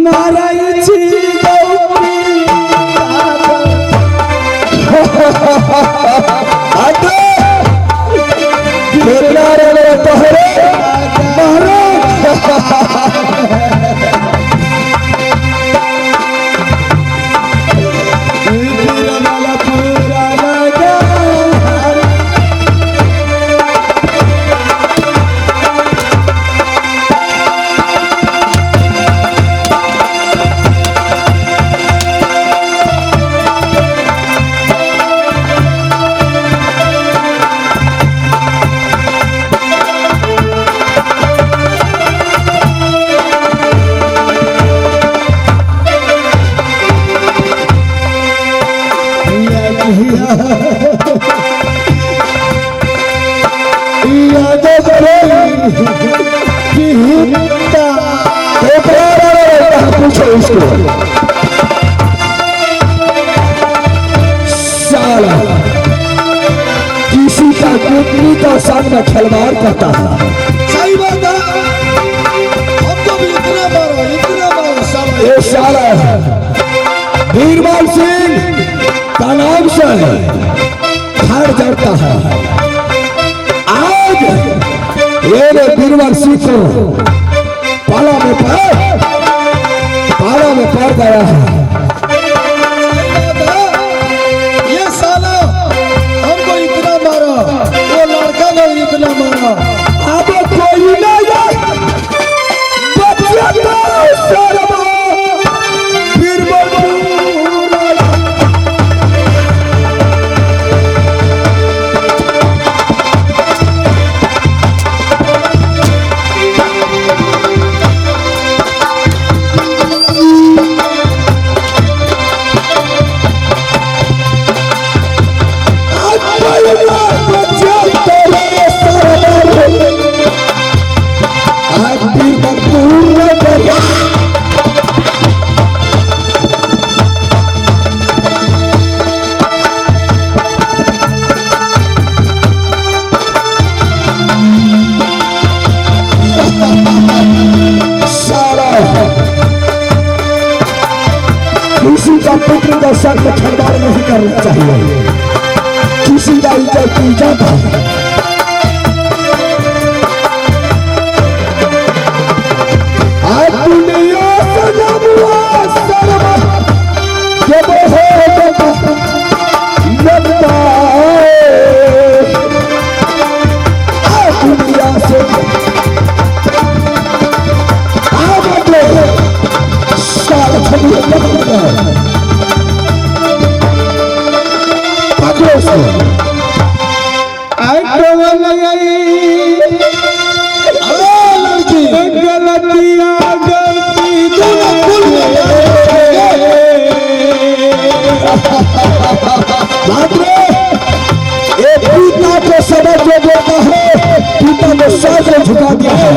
मारायची आता पूछो इसको साला किसी का किडनी का साथ में खिलवाड़ करता है। सही बात है, हम तो भी इतना मारो साला। ये साला बीरबल सिंह का नाम से घर जड़ता है। आज ये बीरबल सिंह को पाला में पड़ गया है। ये साला हमको इतना मारा, वो लड़का ने इतना मारा। अब कोई नहीं बचता शर्मा बीरबल किसी का पुत्र का साथ में खिलवाड़ नहीं करना चाहिए। किसी का इज्जत की इज्जत है। दुनिया सजम हुआ शर्मा जब हो लगता दुनिया से पिता को सबक जो देता है, पिता को सर से झुका दिया है।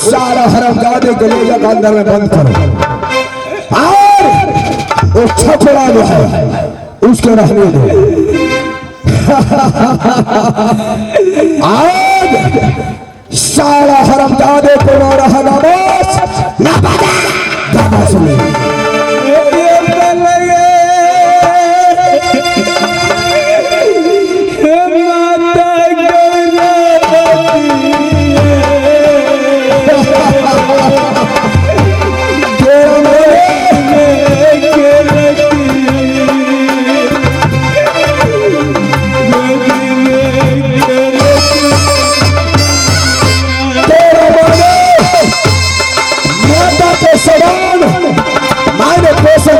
उस सारा हरामजादे कलेजा के अंदर में बंद करो और वो छपड़ा जो है उसको रहने दो। आज सारा हरामजादे को ना रहना बस ना पता दादा सुनिए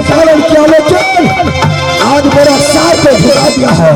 पालन किया लेकिन आज मेरा साथ झुका दिया है।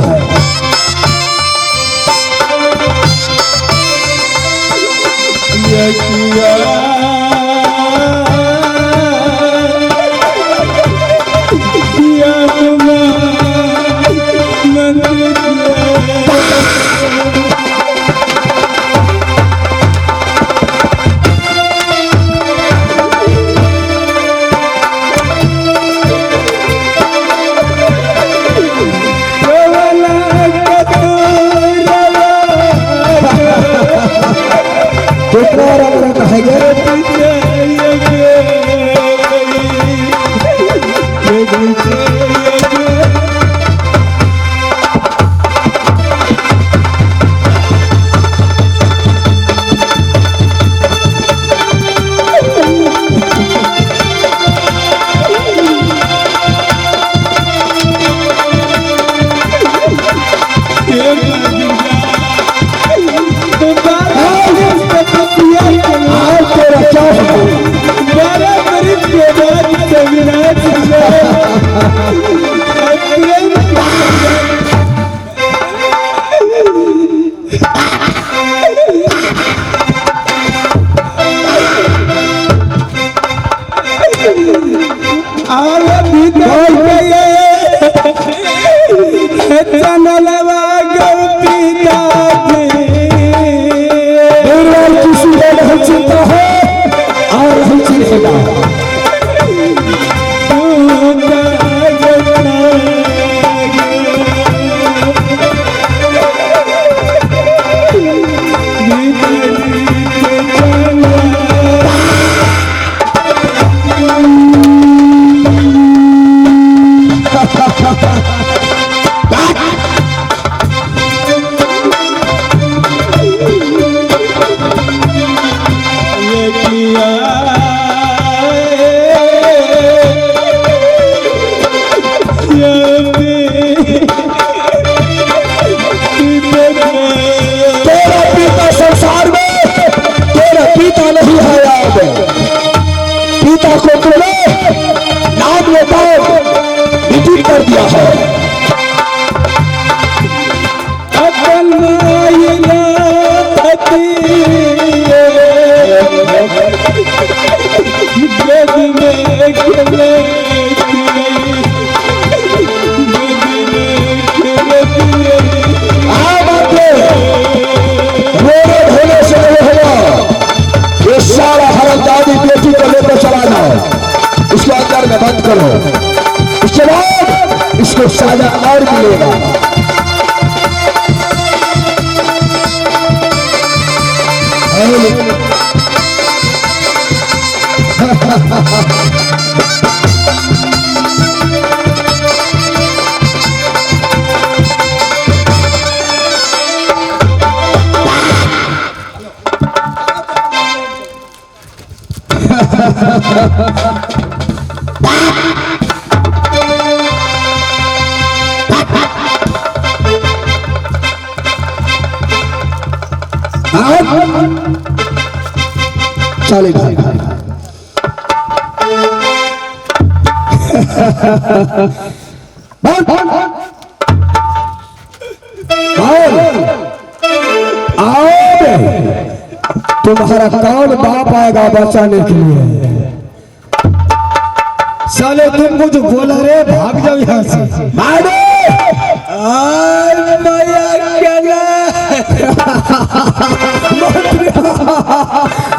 कर दिया है। सारा हरमजादी बेटी को लेकर चला जाओ, इसको अंदर में बंद करो, उसके बाद इसको सजा और मिलेगा। चले भाई तुम्हारा कौन बाप आएगा बचाने के लिए? साले तुम कुछ बोला रे, भाग जाओ यहाँ से।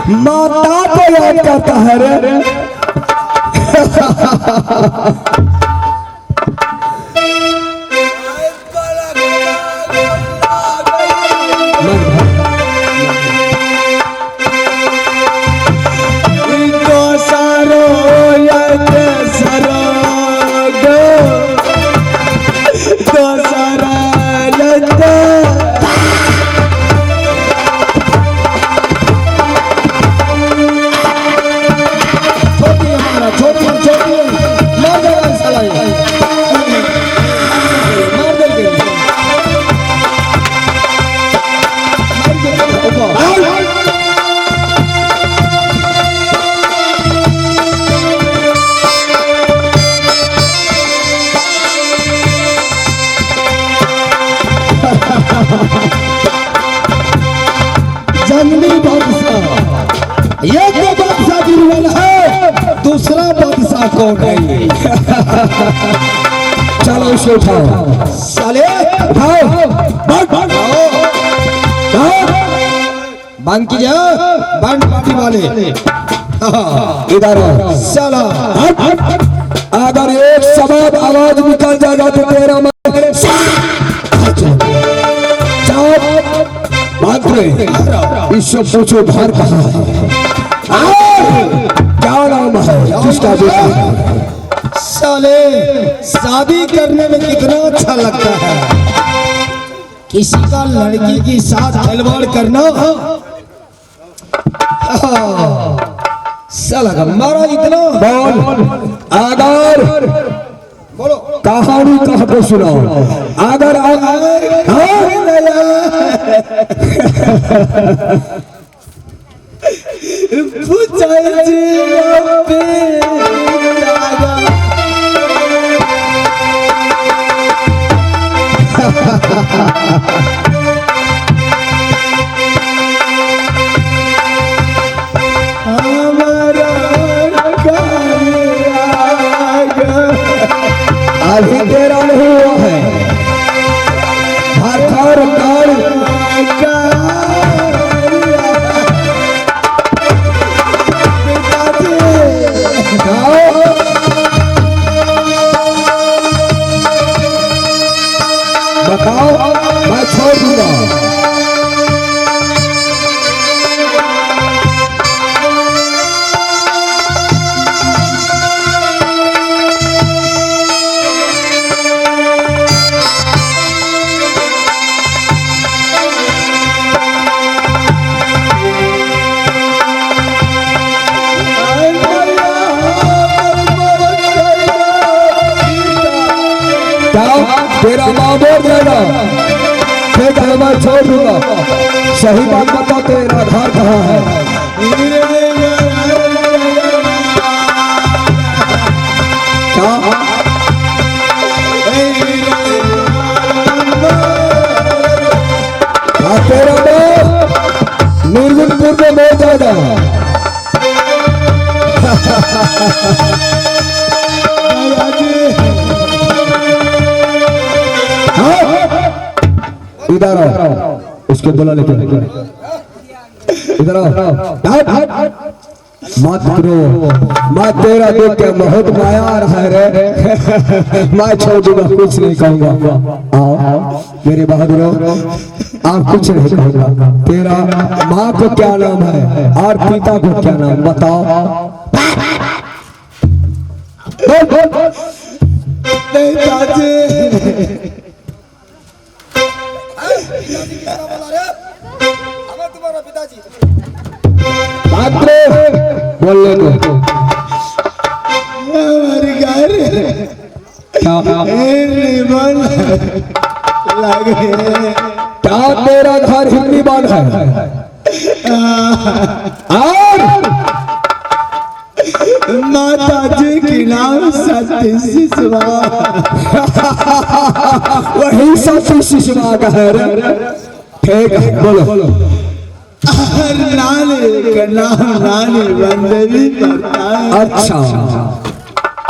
माता को याद करता है रे। जंगली बादशाह, ये तो बादशाह गिरवन है, दूसरा बादशाह कौन है ये? चलो इसे उठाओ, साले उठाओ, बंद कीजिए, बंद पार्टी वाले इधर आओ। चला अगर एक शब्द आवाज निकल जाएगा तो तेरा मात्र इससे पूछो घर कहाँ है, क्या नाम है जिसका बेटा है? साले शादी करने में कितना अच्छा लगता है, किसी का लड़की के साथ खिलवाड़ करना। साला हमारा इतना बोल, अगर बोलो कहानी कहाँ पे सुनाओ, अगर अभी तेरा नहीं हुआ है, भाथर काल बताओ, मैं छोड़ दूंगा। तेरा माँ बोल जाएगा, ठीक है मैं छोड़ दूंगा। सही बात बता, तेरा घर कहाँ है? क्या तेरा माँ निर्गुणपुर में बोल जाएगा। इधर आओ, उसको बुला लेते इधर आओ। मत करो, मैं तेरा देख के बहुत माया आ रहा है रे। मैं छोड़ दूंगा, कुछ नहीं कहूंगा। आओ मेरे बहादुरों, आप कुछ नहीं कहूंगा। तेरा माँ को क्या नाम है और पिता को क्या नाम बताओ। तुम्हारा पिताजी बोलने को हमारे घर क्या तेरा घर हिंदी बाल है? और माता जी की नाम सती शिशुआ, वही सती शिशुआ का है रे। ठीक है बोलो। नानी का नाम नानी बंदवी पड़ता है। अच्छा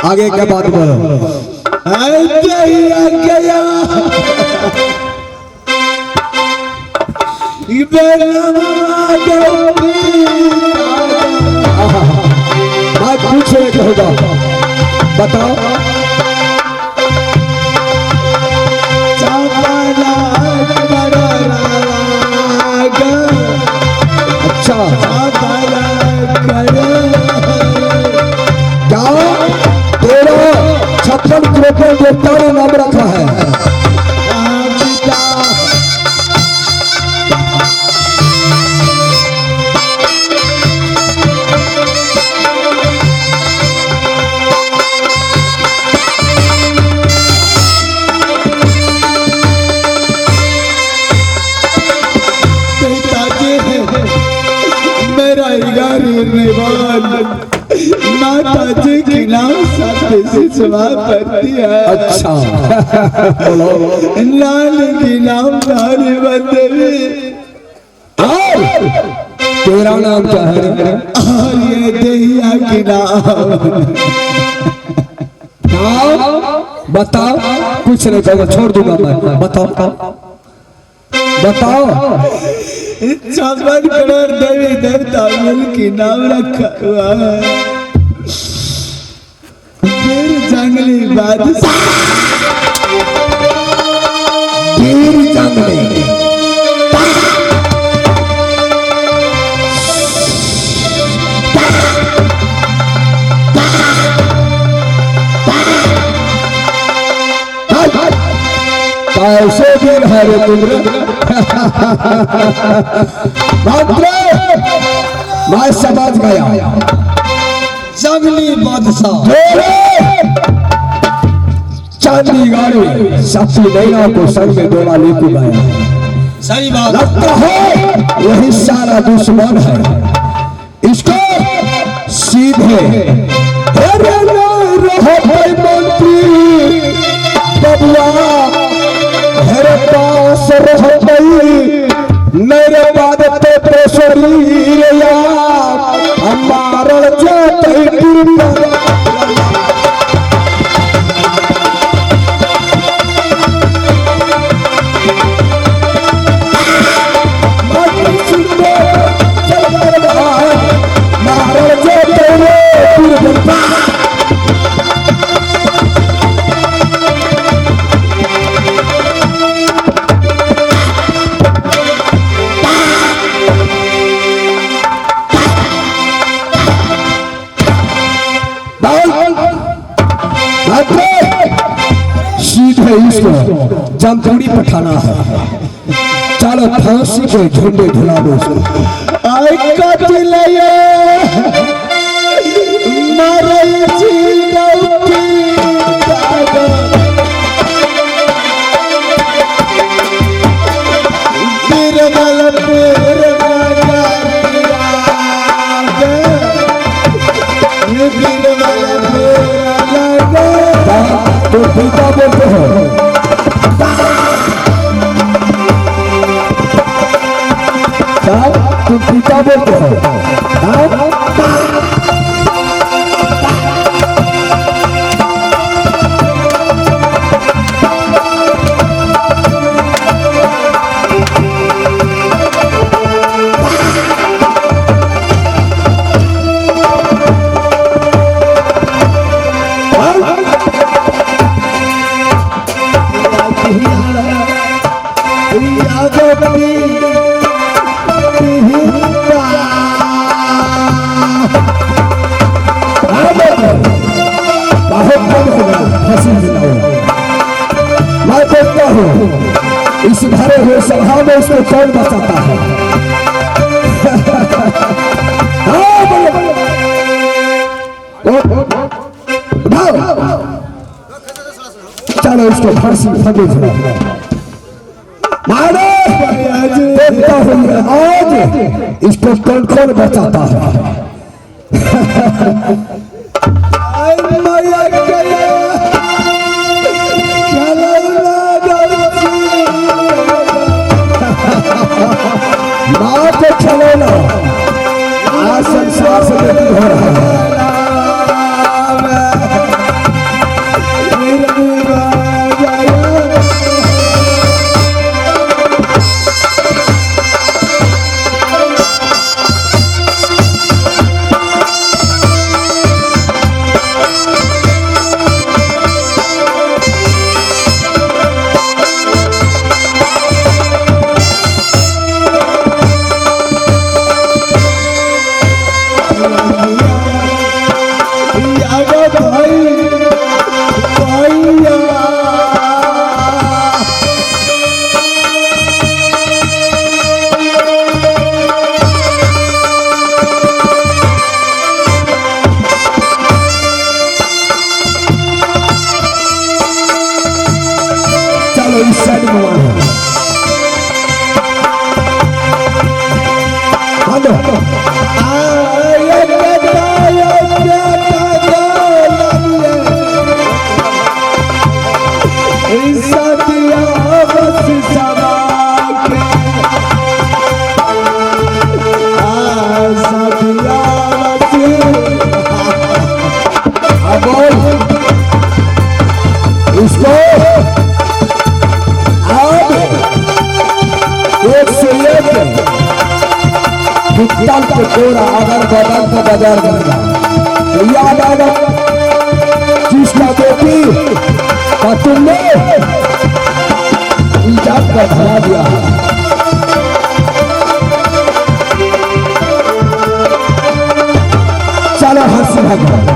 आगे क्या बात बोलो। बताओ बताओ। अच्छा क्या तेरा 56 करोड़ देवता ने नाम रखा है। माता जी के नाम से सेवा करती है। अच्छा बोलो लाल की नाम लाली बंदेवी। तेरा नाम क्या है? और ये दहिया की नाम। बताओ कुछ नहीं कहूँगा, छोड़ दूंगा मैं। बताओ बताओ। 56 करोड़ देवी देवता मिल की नाम रखा हुआ है। फिर जंगली बादशाह वीर जंगली कैसे वीर है रे तुम रे? मैं समझ गया। जंगली बादशाह चांदी गाड़ी शक्ति नैना को संग में डोला लेके गया। सही बात। लगता है यही सारा दुश्मन है। इसको सीधे मंत्री बबुआ मेरे पास रह गई मेरे बाद तो शरीर हमारा सीधे इसको जमखंडी पठाना है। चलो फांसी के झंडे झुला दो उसको। तो पिता बोलते हो तुम पिता बोलते हो। मैं देखता हूँ इस भरे हुए सभा में उसको कौन बचाता है। चलो इसको फांसी फंदे देखता हूँ आज इसको कौन कौन बचाता है। चलो ना आज संसार से हो रहा है। अगर बदल तो बाजार बनेगा। तो याद आएगा जिसका बेटी का तुमने इजाद का धरा दिया। चलो हंसी भगवान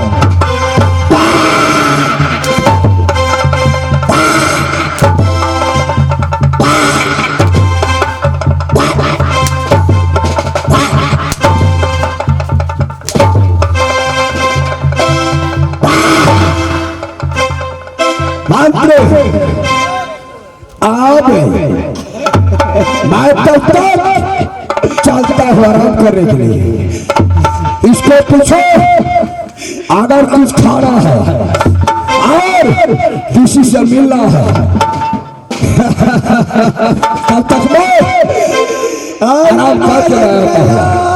आप मैं तब तक चलता हूँ आराम करने के लिए। इसको पूछो अगर कुछ खाना है और किसी से मिलना है तब तक मैं आराम करके रहता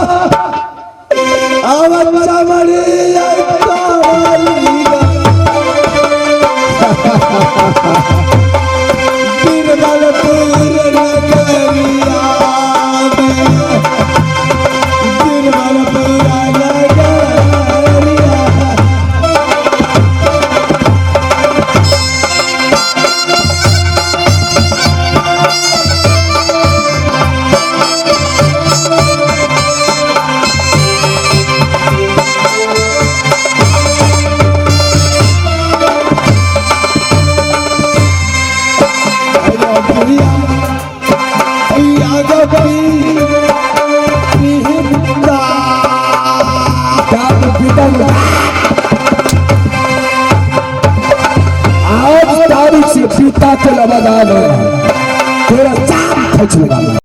आज तारीख से पीता के लबादान तेरा चाप खच लगा।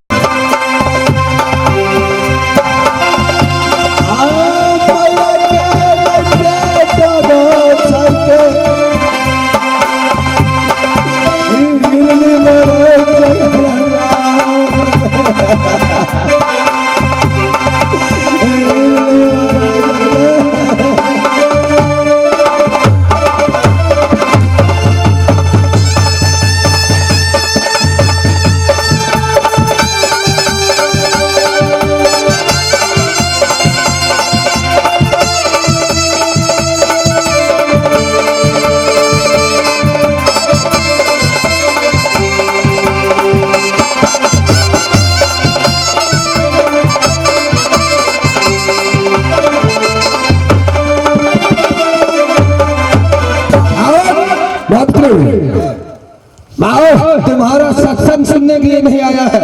तुम्हारा सत्संग सुनने के लिए नहीं आया है।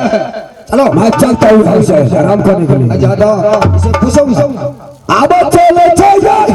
चलो मैं चलता हूँ यहाँ से आराम करने के लिए। ज्यादा इसे पूछो अब चले चाहिए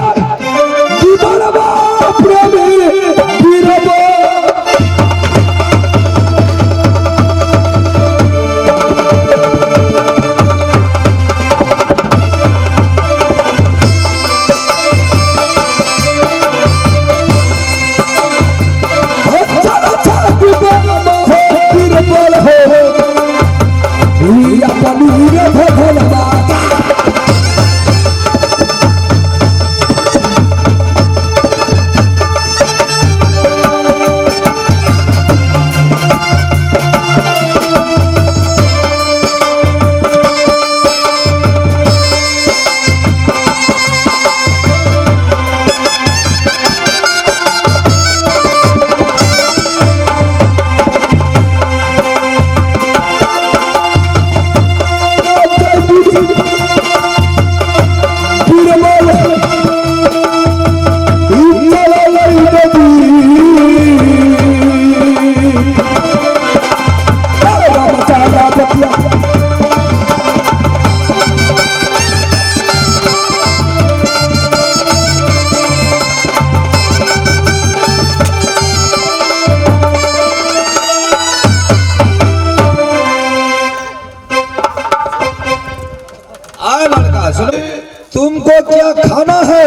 तुमको क्या खाना है,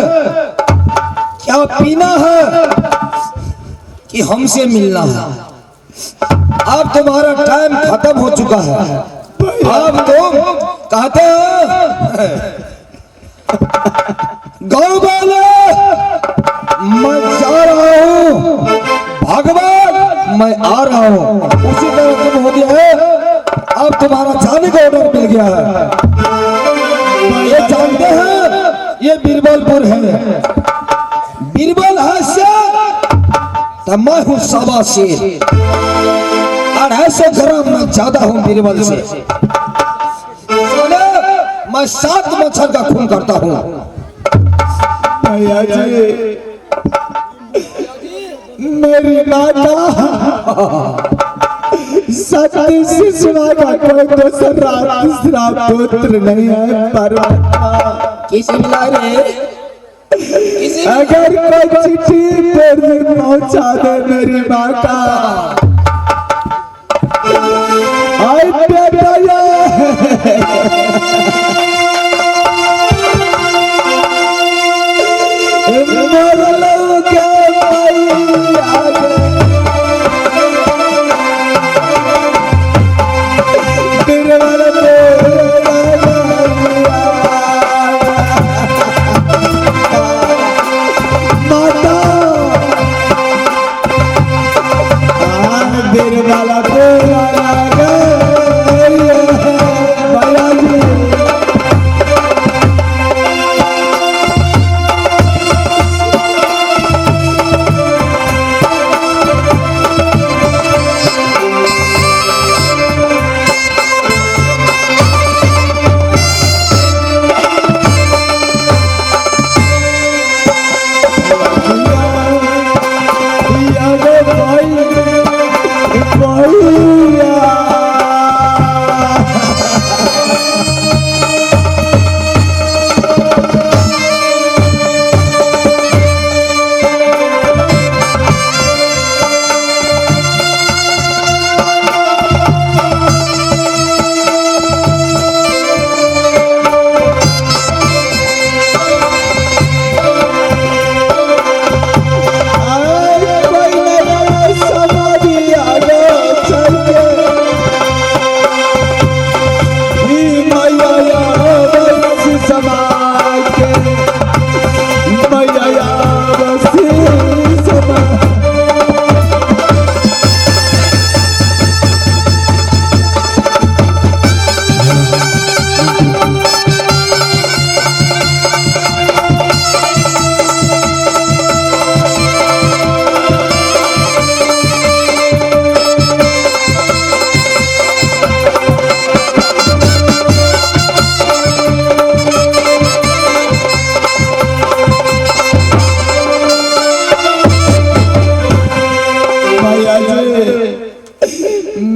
क्या पीना है कि हमसे मिलना है? अब तुम्हारा टाइम खत्म हो चुका है। अब तुम कहते हो गाँव वाले मैं जा रहा हूँ, भगवान मैं आ रहा हूँ, उसी तरह तुम हो गया है। अब तुम्हारा जाने का ऑर्डर मिल गया है। ये जानते हैं बीरबलपुर है, बीरबल है शेर तो मैं हूँ सवा शेर, और ऐसे गरम मैं ज्यादा हूँ बीरबल से। मैं 7 मच्छर का खून करता हूँ। भैया जी मेरी माता सती से सिवा का कोई दूसरा तीसरा पुत्र नहीं है परमात्मा। किसे मिला रे? अगर कोई चिट्ठी तेरे पहुंचा दे मेरी माँ का, आई बेटा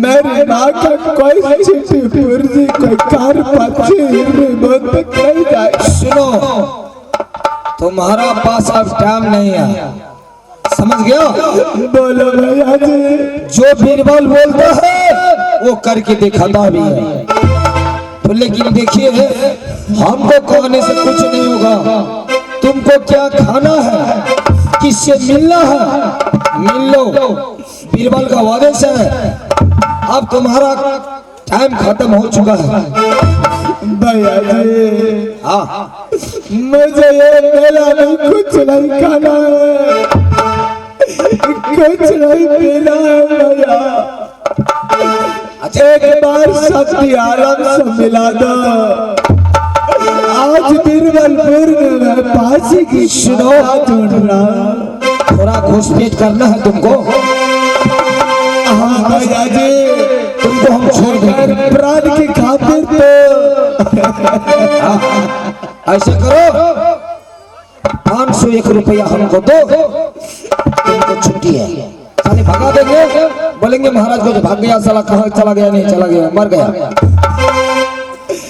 मेरी माँ का कोई चिट्ठी पुर्जी कोई कार पक्षी नहीं जाए। सुनो, तुम्हारा पास अब टाइम नहीं है, समझ गया? बोलो भैया जी। जो बीरबल बोलता है वो करके दिखाता भी है। तो लेकिन देखिए, हमको कहने से कुछ नहीं होगा। तुमको क्या खाना है, किससे मिलना है, मिल लो। बीरबल का वादे से अब तुम्हारा टाइम खत्म हो चुका है। भैया जी हाँ, मुझे ये मेला में कुछ नहीं खाना है, कुछ नहीं पीना है भैया। एक बार सत्य आलम से मिला दो। आज बीरबलपुर में मैं फांसी की सुनौला ढूंढ रहा। थोड़ा घुसपैठ करना है तुमको। हाँ भैया जी, तुमको हम छोड़ देंगे प्राण की खातिर तो ऐसे करो, 501 रुपया हमको दो, तुमको छुट्टी है। साले भगा देंगे, बोलेंगे महाराज को जो भाग गया साला, कहाँ चला गया, नहीं चला गया, मर गया।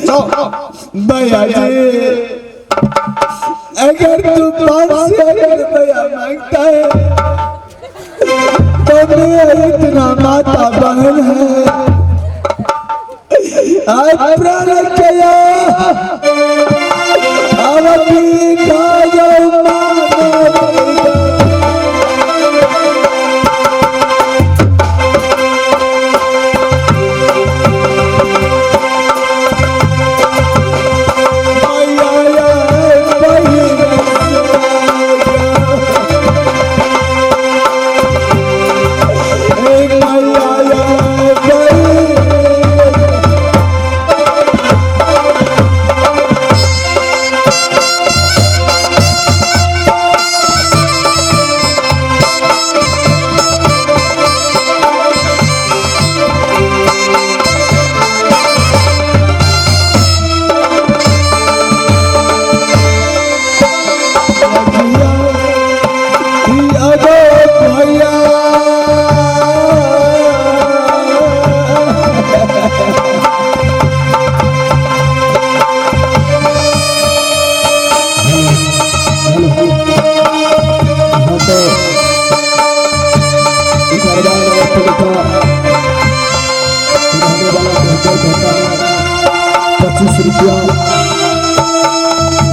जाओ भैया जी, अगर तू 501 रुपया मांगता है तो मेरा इतना माता बहन है, आज प्राण किया अवधि का जो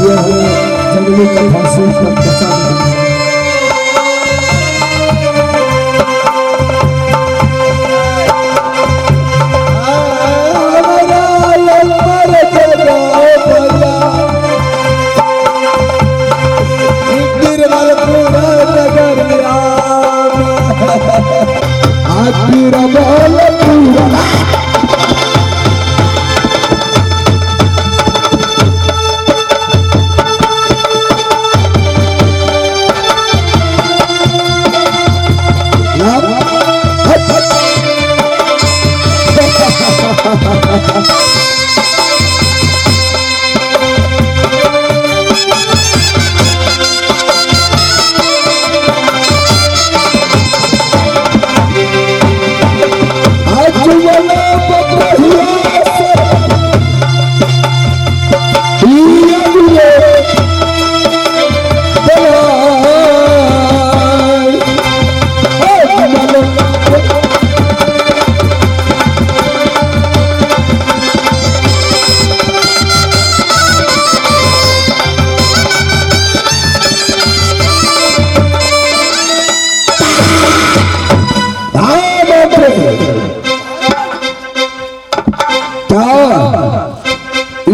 ये जंगली कथा से प्रचार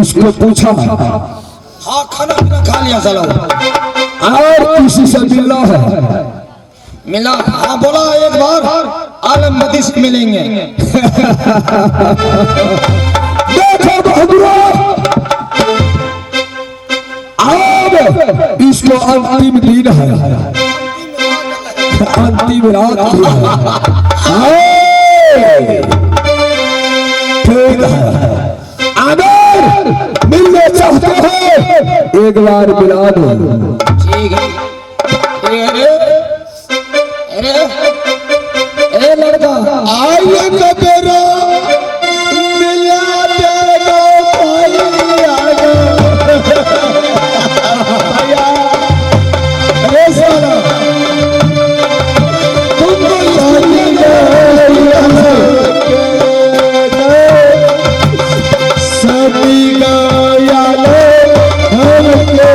इसको पूछा हाँ खाना पीना खा लिया साला और किसी से मिलना है मिला हाँ बोला एक बार आलम मदी से मिलेंगे देखो बहादुर अब इसको अंतिम दिन है अंतिम रात है ठीक है अगर मिलने चाहते हो एक बार मिला दो ठीक है अरे अरे अरे लड़का आइए कबेरा मिला देगा भैया अरे साला तुमको चाहिए सभी का याद हमके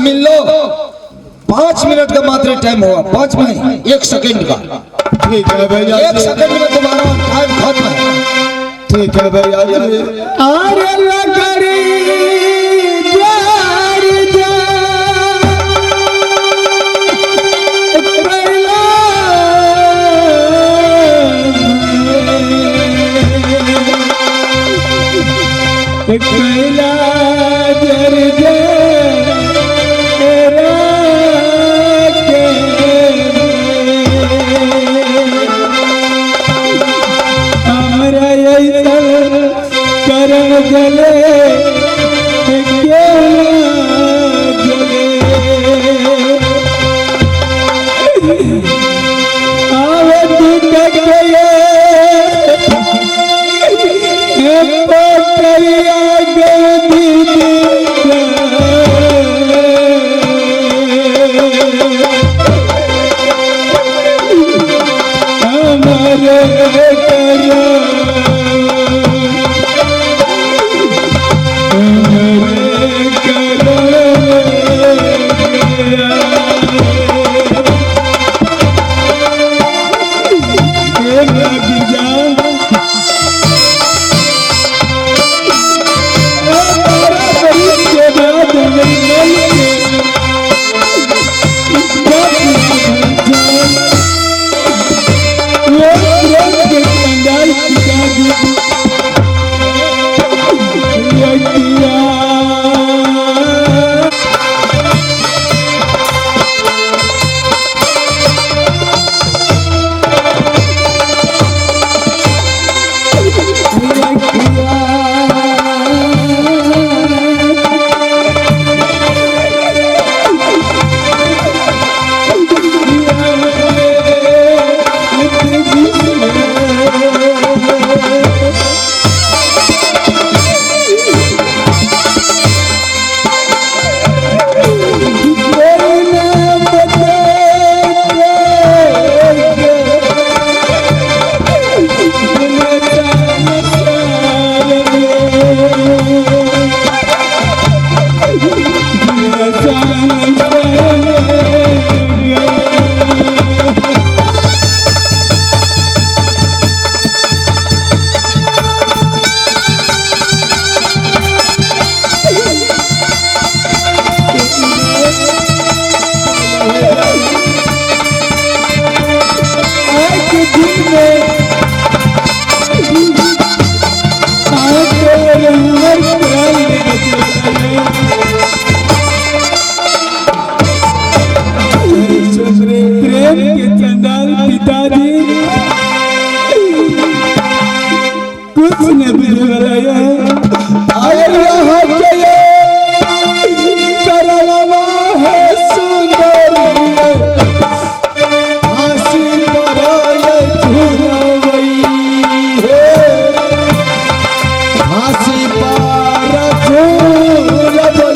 मिल लो 5 मिनट का मात्र टाइम हुआ 5 मिनट 1 सेकंड का ठीक है भैया 1 सेकंड में तुम्हारा टाइम खत्म है ठीक है भैया अरे लगरी जार कैला जर करण जले आवे तू करिया गोदी हमारे करो प्रेम के चंडाल पिताजी कुछ न बुझाया आयल यहाँ चले करलवा है सुंदर हासी पराय झुरवई है हासी पार झुरवई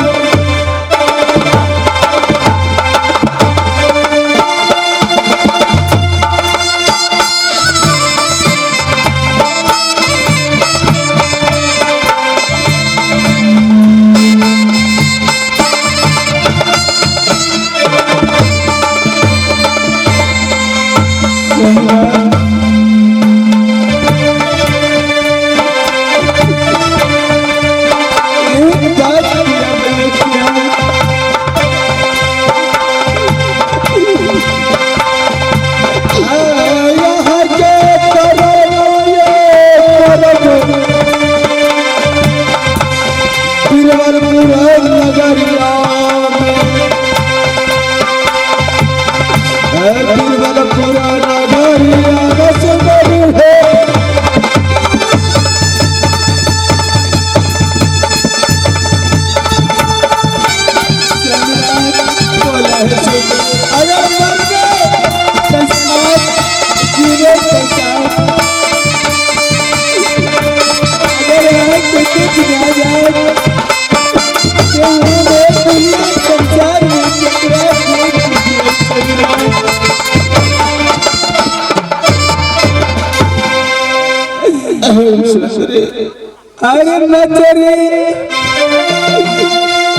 अरे नचरे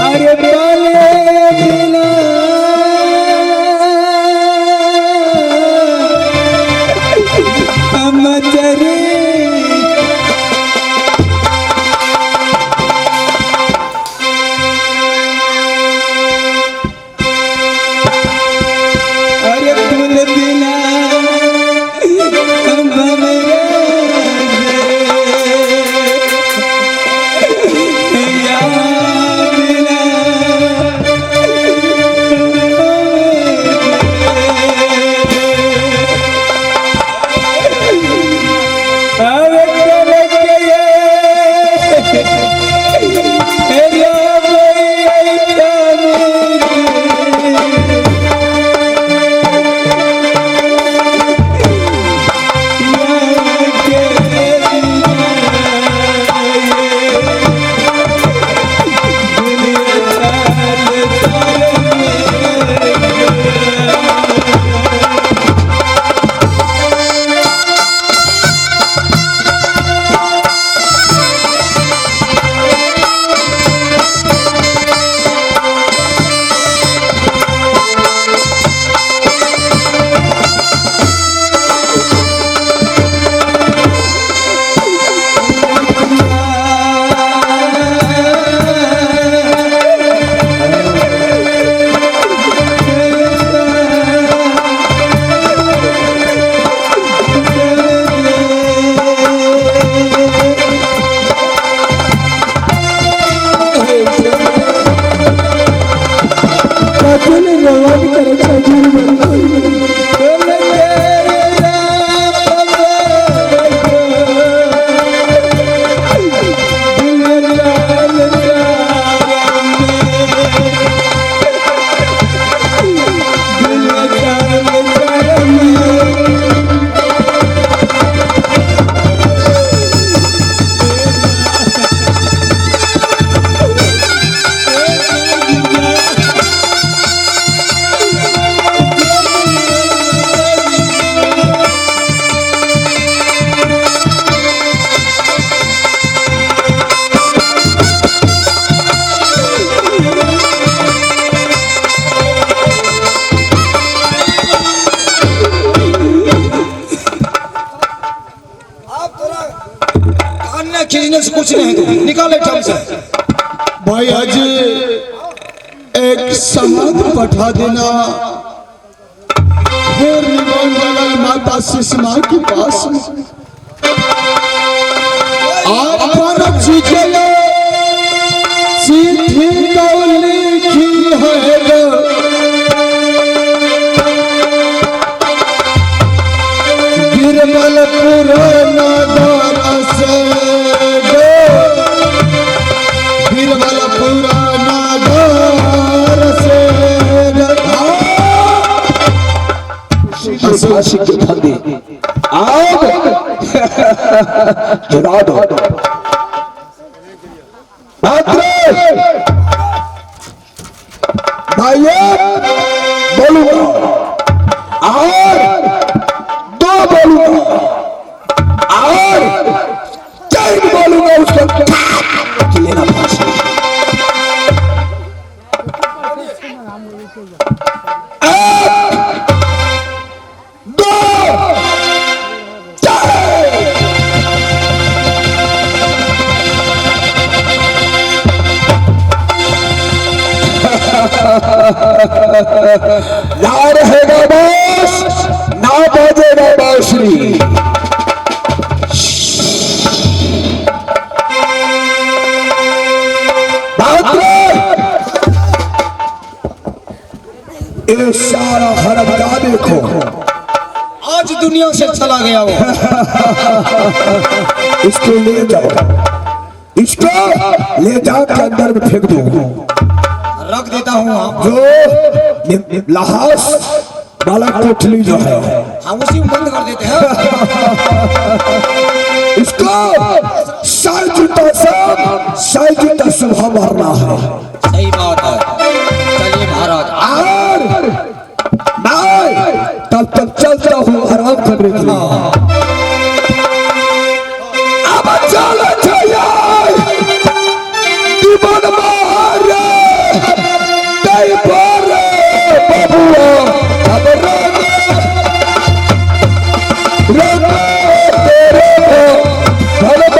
अरे बाले बिना मचरे अरे फूल बिना खींचने से कुछ नहीं दो, निकाले ठम से। भाई आज एक समाध पठा देना फिर निगम जगल माता सुषमा के पास में। आपन चीजें चिट्ठी को लिखी है गिरमलपुर नगर से गिरमलपुर नगर से आशिक के फंदे आग जला दो। भाइयों बोलूंगा और दो बोलूंगा और चार बोलूंगा, उसको लेना फांसी। ना रहेगा बांस ना बजेगा बांसुरी। ये सारा हरमजा देखो, आज दुनिया से चला गया वो। इसको ले जाओ, इसको ले जाओ के अंदर में फेंक दो। रख देता हूँ आप जो लाहौस वाला कोठली जो है हम उसी में बंद कर देते हैं। इसको साई जूता सुबह मारना है। सही बात है, चलिए महाराज। और मैं तब तक चलता हूँ आराम करने के लिए। अब चलो चाहिए दीवान मारे दई पारे बबुआ अब रे तेरे भगवान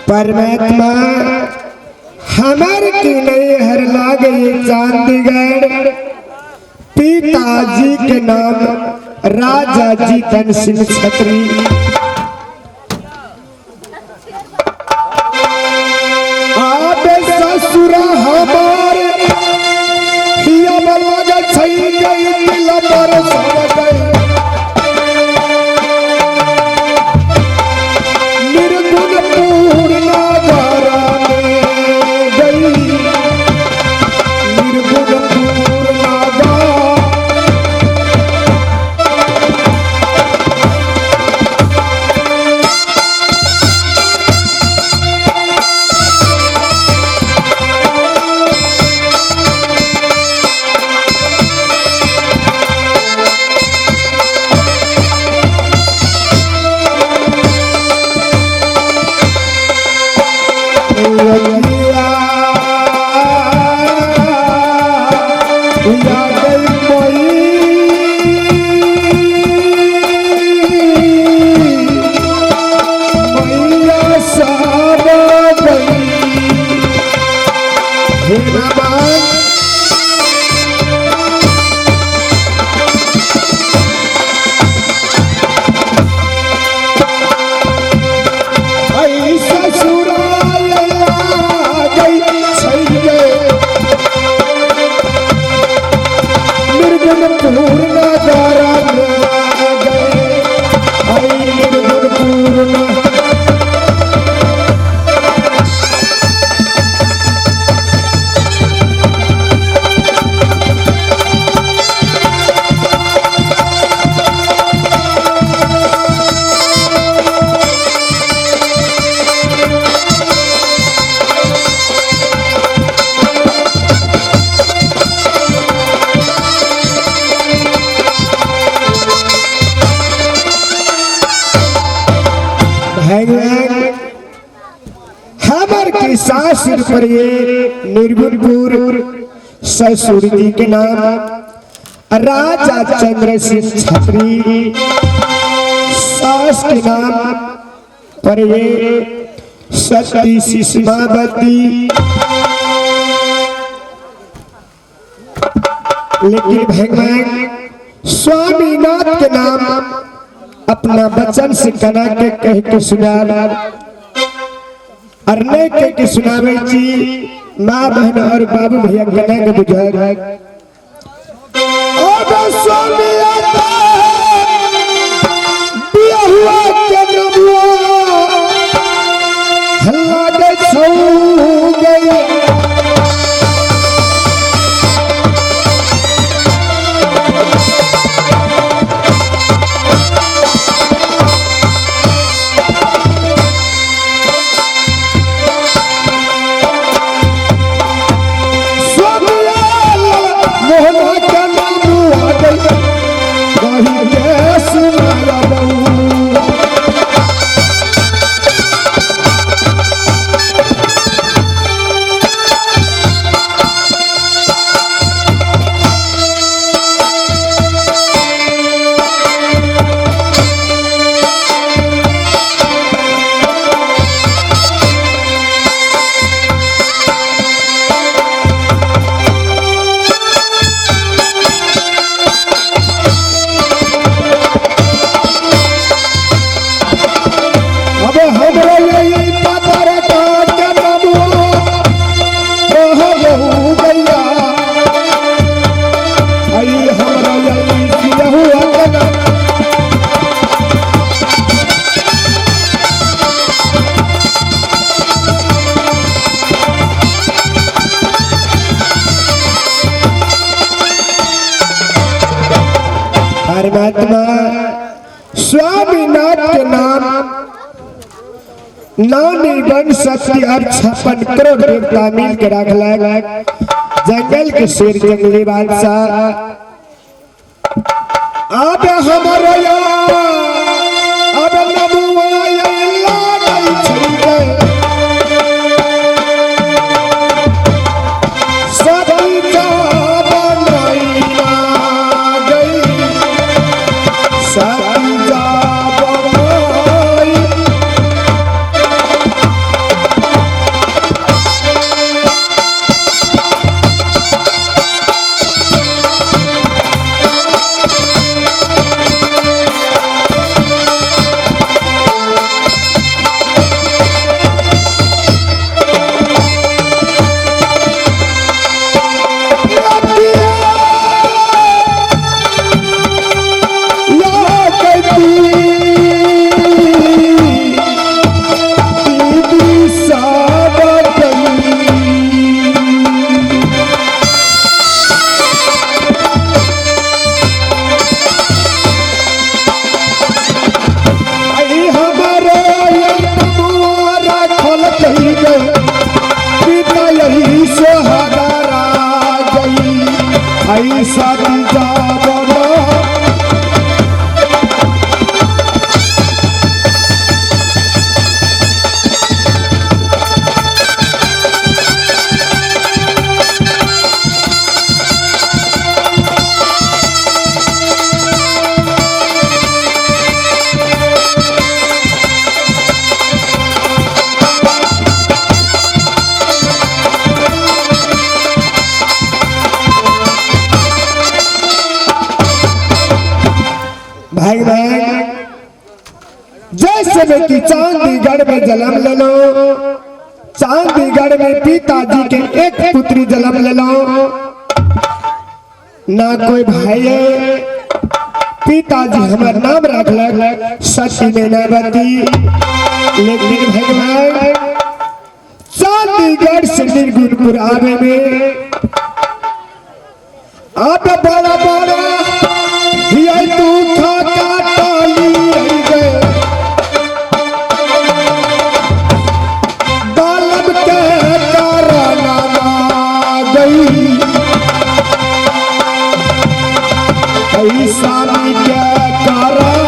परमात्मा हमार की नहीं हर लागे चांदीगढ़ पिताजी के नाम राजा जी धन सिंह छत्री। आबे ससुरा हमारे हिया लगा छई गई दिल पर सब गई निर्गुण पूर्ण द्वारा गई निर्गुण पूर्ण द्वारा हमार की सासुर पर ये निर्गुणपुर ससुर जी के नाम राजा चंद्र सिंह छत्री। सास के नाम पर ये सती सिस्मावती। लेकिन भगवान स्वामीनाथ के नाम अपना वचन से कना के कह के सुनाना और नहीं कह के सुनावे जी माँ बहन और बाबू भैया कना के बुझार अब स्वामी आता दिया हुआ के नबुआ हल्ला दे छौ गई परमात्मा स्वामीनाथ के नाम नानी बन शक्ति और 56 करोड़ देवता मिल के रखला जंगल के शेर जंगली बादशाह अब हमारा अब नबुआ नहीं छूटे सदी का बनाई ना गई सदी का बनाई सोहरा गई ऐसा जावना भाई बहन जैसे में कि चांदीगढ़ में जन्म ले लो, चांदीगढ़ में पिताजी के एक पुत्री जन्म ले लो, ना कोई भाई है, पिताजी हमार नाम रख लग सती नैनावती। लेकिन भगवान चांदीगढ़ से निर्गुणपुर आवे में आप बड़ा बड़ा ये दुख का टाली गए बालब के कारण आ गई ऐसा के कारण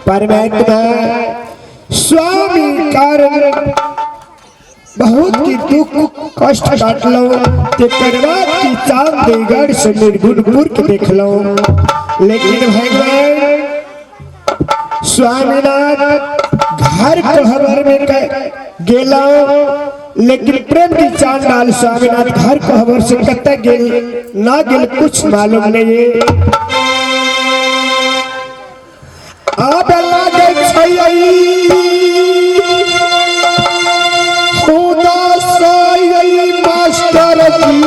परमात्मा स्वामी कारण बहुत की दुख कष्ट काट लो की चांदीगढ़ से निर्गुणपुर के देख लो। लेकिन भगवान स्वामीनाथ घर खबर में गेला, लेकिन प्रेम की चांद डाल स्वामीनाथ घर खबर से कत गेल ना गेल कुछ मालूम नहीं। आप लागे खुदा साई मास्टर जी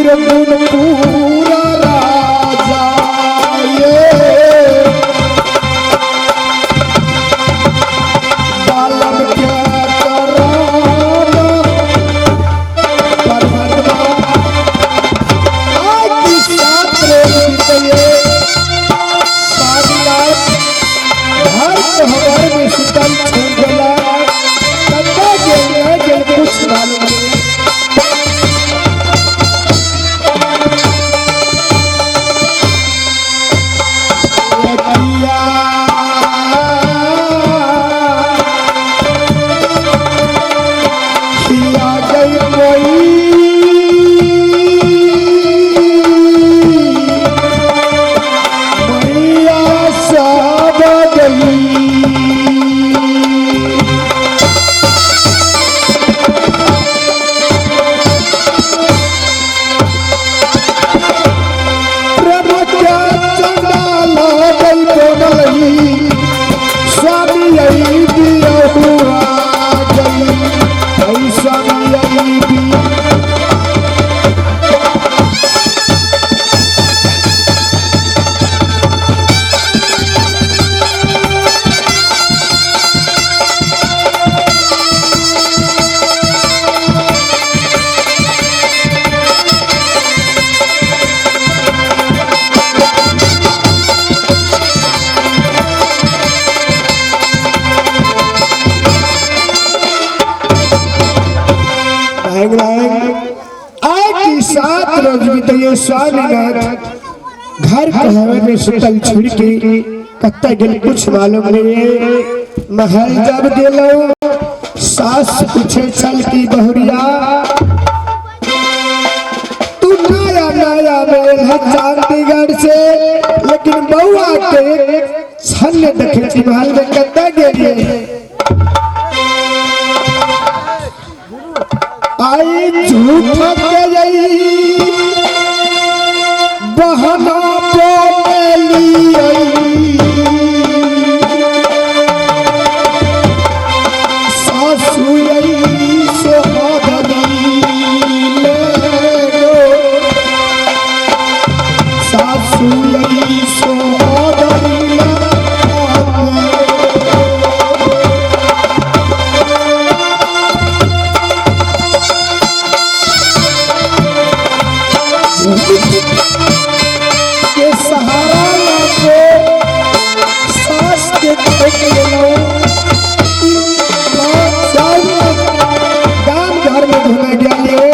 निर्गुणपुरा राजा बालम क्या कराना के स्वामीनाथ घर कहवे में सुतल छोड़ के कत्ता गेल कुछ मालूम नहीं है। महल जब गेलो सास पूछे चल की बहुरिया तू नया नया मेल है चंडीगढ़ से, लेकिन बउआ के छल देखे छी महल में कत्ता गेलिए। आई झूठ के गई बहना के सहारा सास के गांव घर में घूमे गया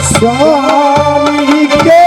स्वामी के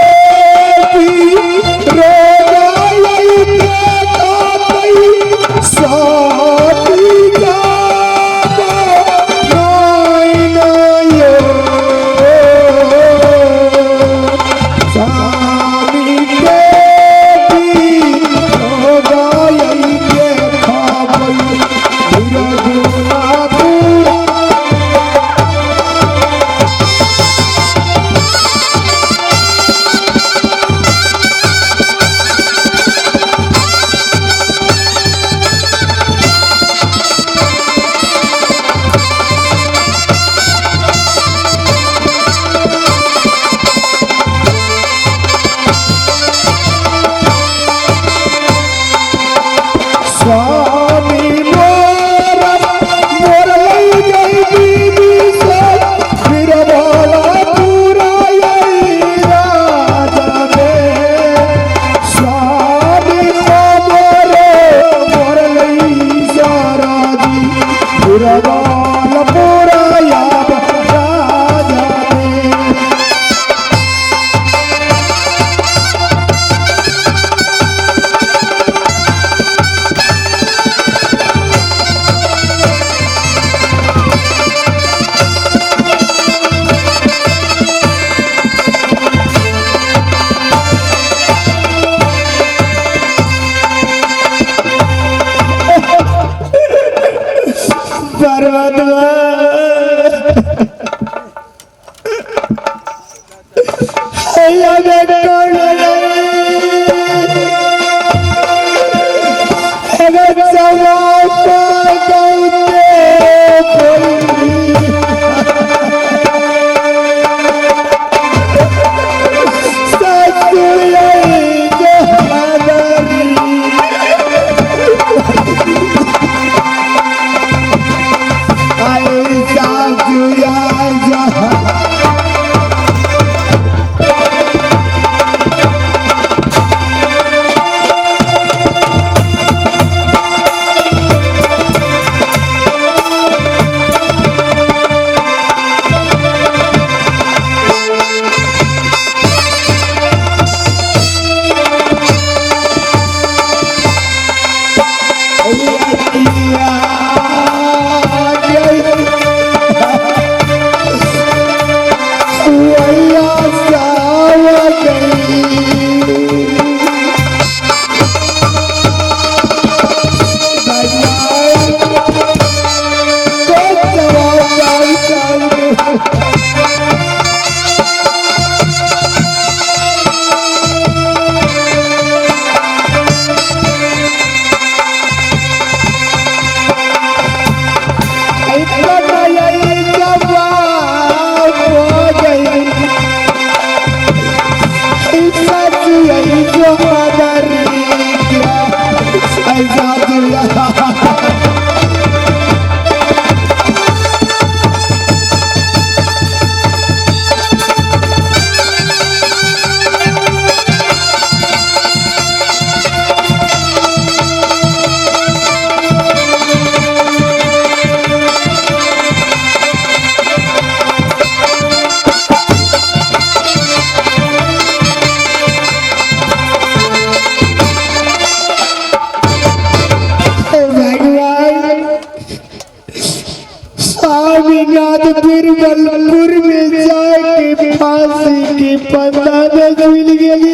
स्वामीनाथ बीरबलपुर में जाके फांसी की पंदानत मिल गई।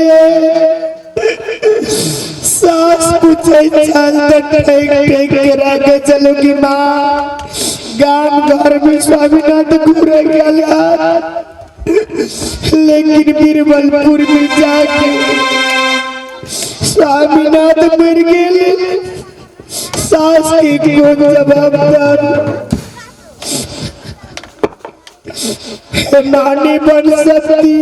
सास पूछे करा के चलो कि माँ गांव घर में स्वामीनाथ घूरे गया, लेकिन बीरबलपुर में जाके स्वामीनाथ मर गए। सास की कौन जवाबदार नानी बन सकती।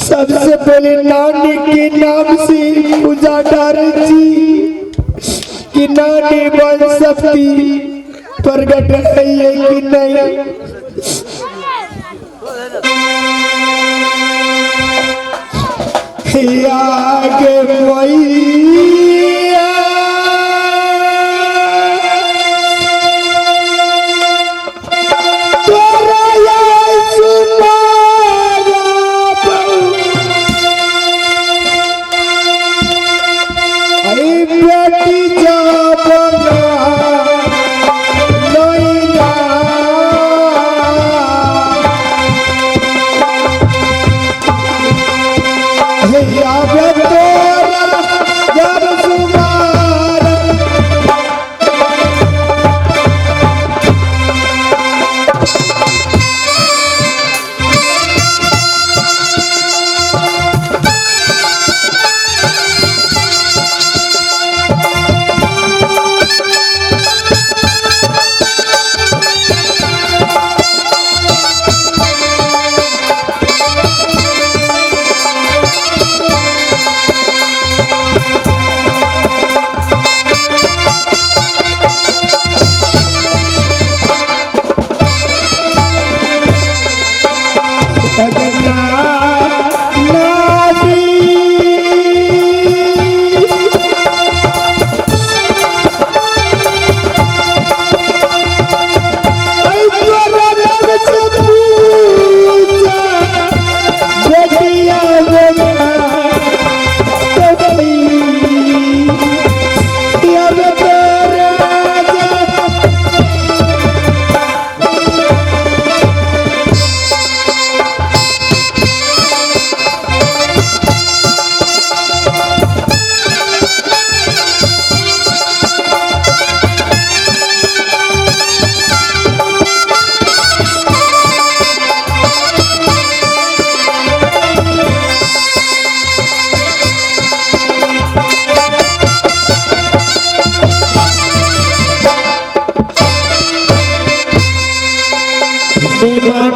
सबसे पहले नानी के नाम से पूजा डाली थी कि नानी बन सकती, प्रगट है कि नहीं। आगे मैया तोरा सुनारा अरे बेटी जा बना नैना आगे तोरा जब सुनारा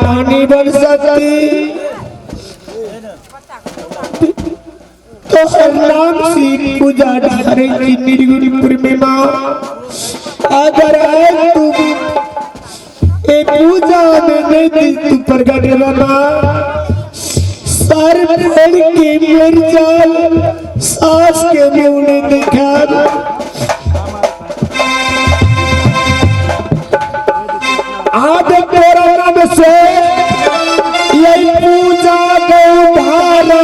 नानी बन सकती तो हर नाम से पूजा ढारे की निर्गुणपुर में माँ अगर आए तुम एक पूजा में नहीं दी तू प्रगट रहना सर फोड़ के मर जाल सास के मुंह ने देखा आधे कोरोना में से यही पूजा गौ भाला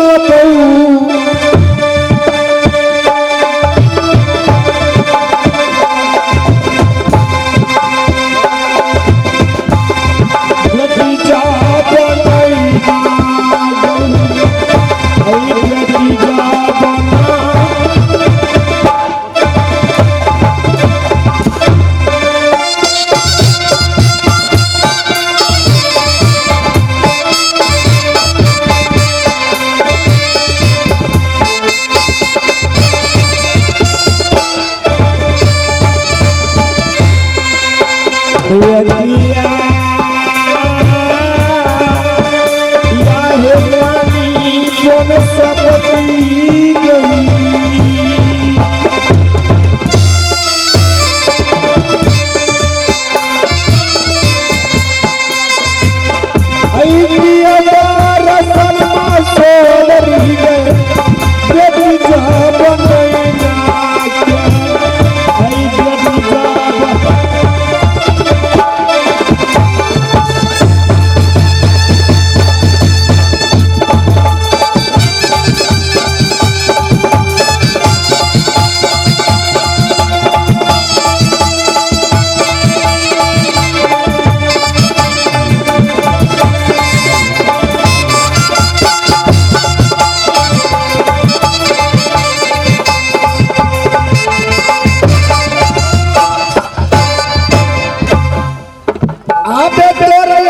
अब तोरे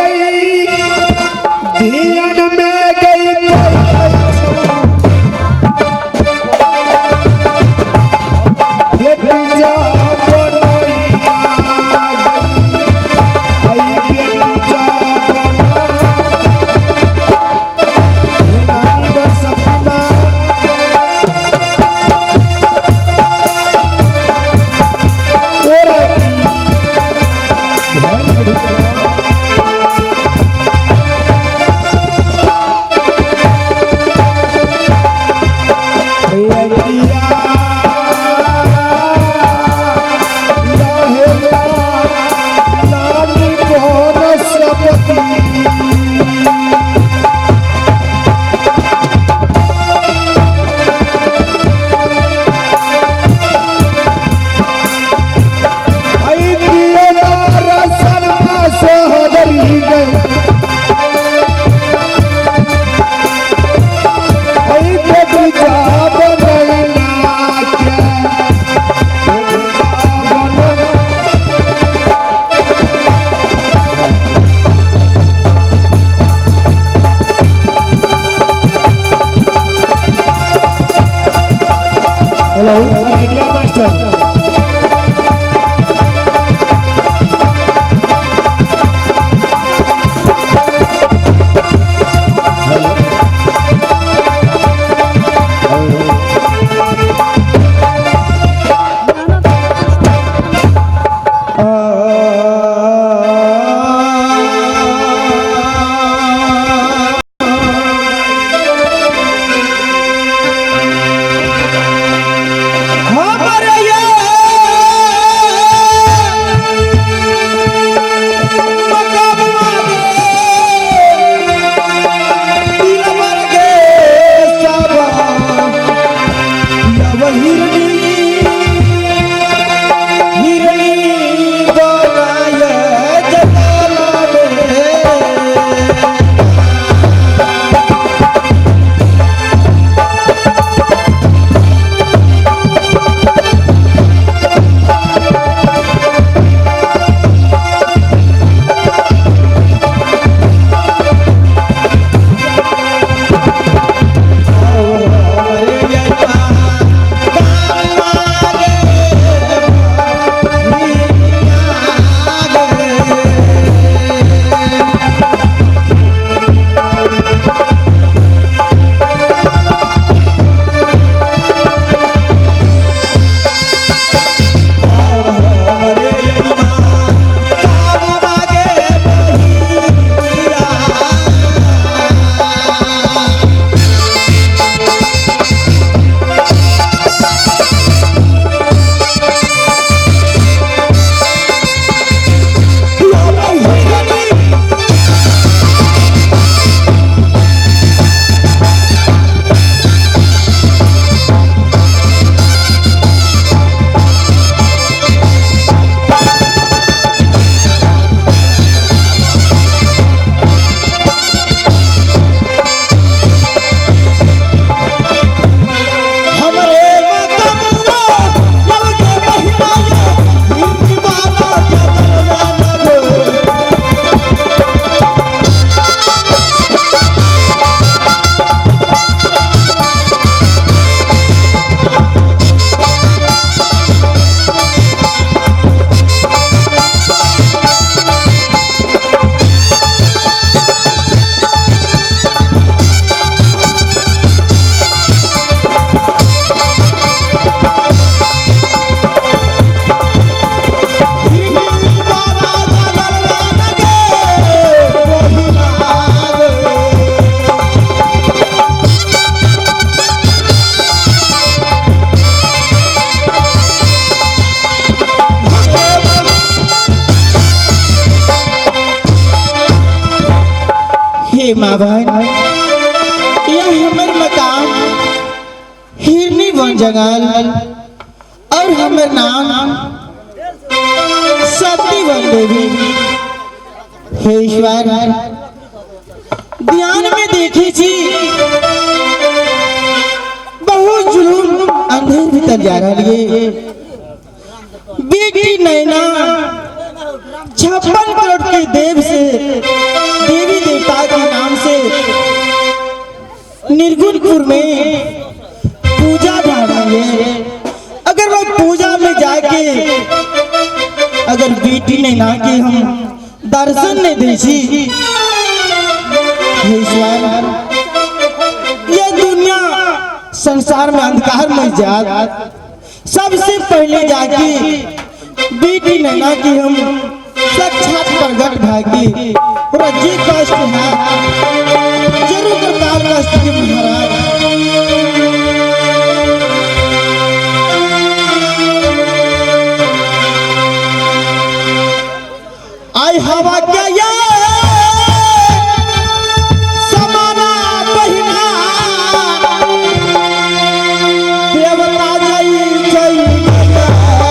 धियन में गई हे माँ बहन, यह हमर मकान हिरनी बन जंगल और हमर नाम सती बन देवी। हे ईश्वर, ध्यान में देखी छी बहुत जुलूम अंधेर भीतर जा रही है। बेटी नैना 56 करोड़ के देव से देवी देवता के नाम से निर्गुणपुर में पूजा जानी है। अगर मैं पूजा में जाके अगर बेटी ने ना के हम दर्शन ने देसी ये दुनिया संसार में अंधकार में जात सबसे पहले जाके बेटी ने ना कि हम साक्षात प्रगट भागी और जी कष्ट है जरूर करतार कष्ट के महाराज आई हवा क्या ये समाना बहिना देवता जई जई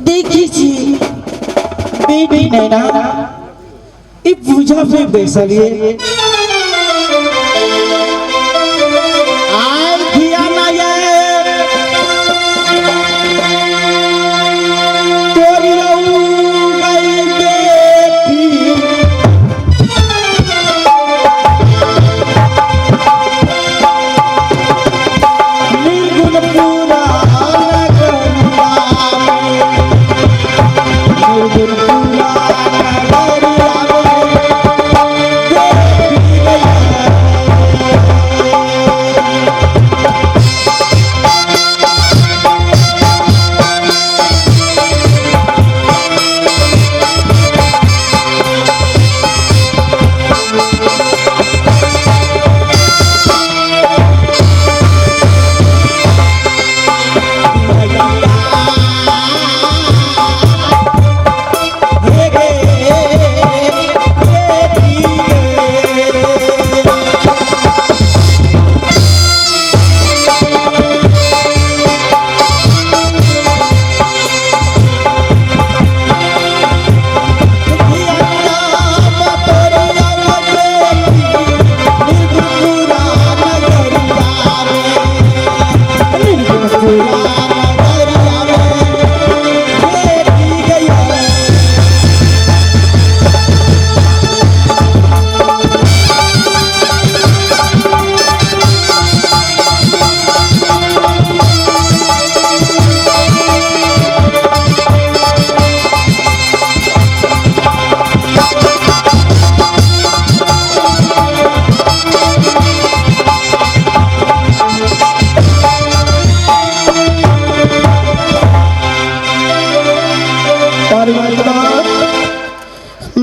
देखिए बेटी नैना ये पूजा पे बैसलिए आज किया ना ये तोरी गई बेटी निर्गुण पूरा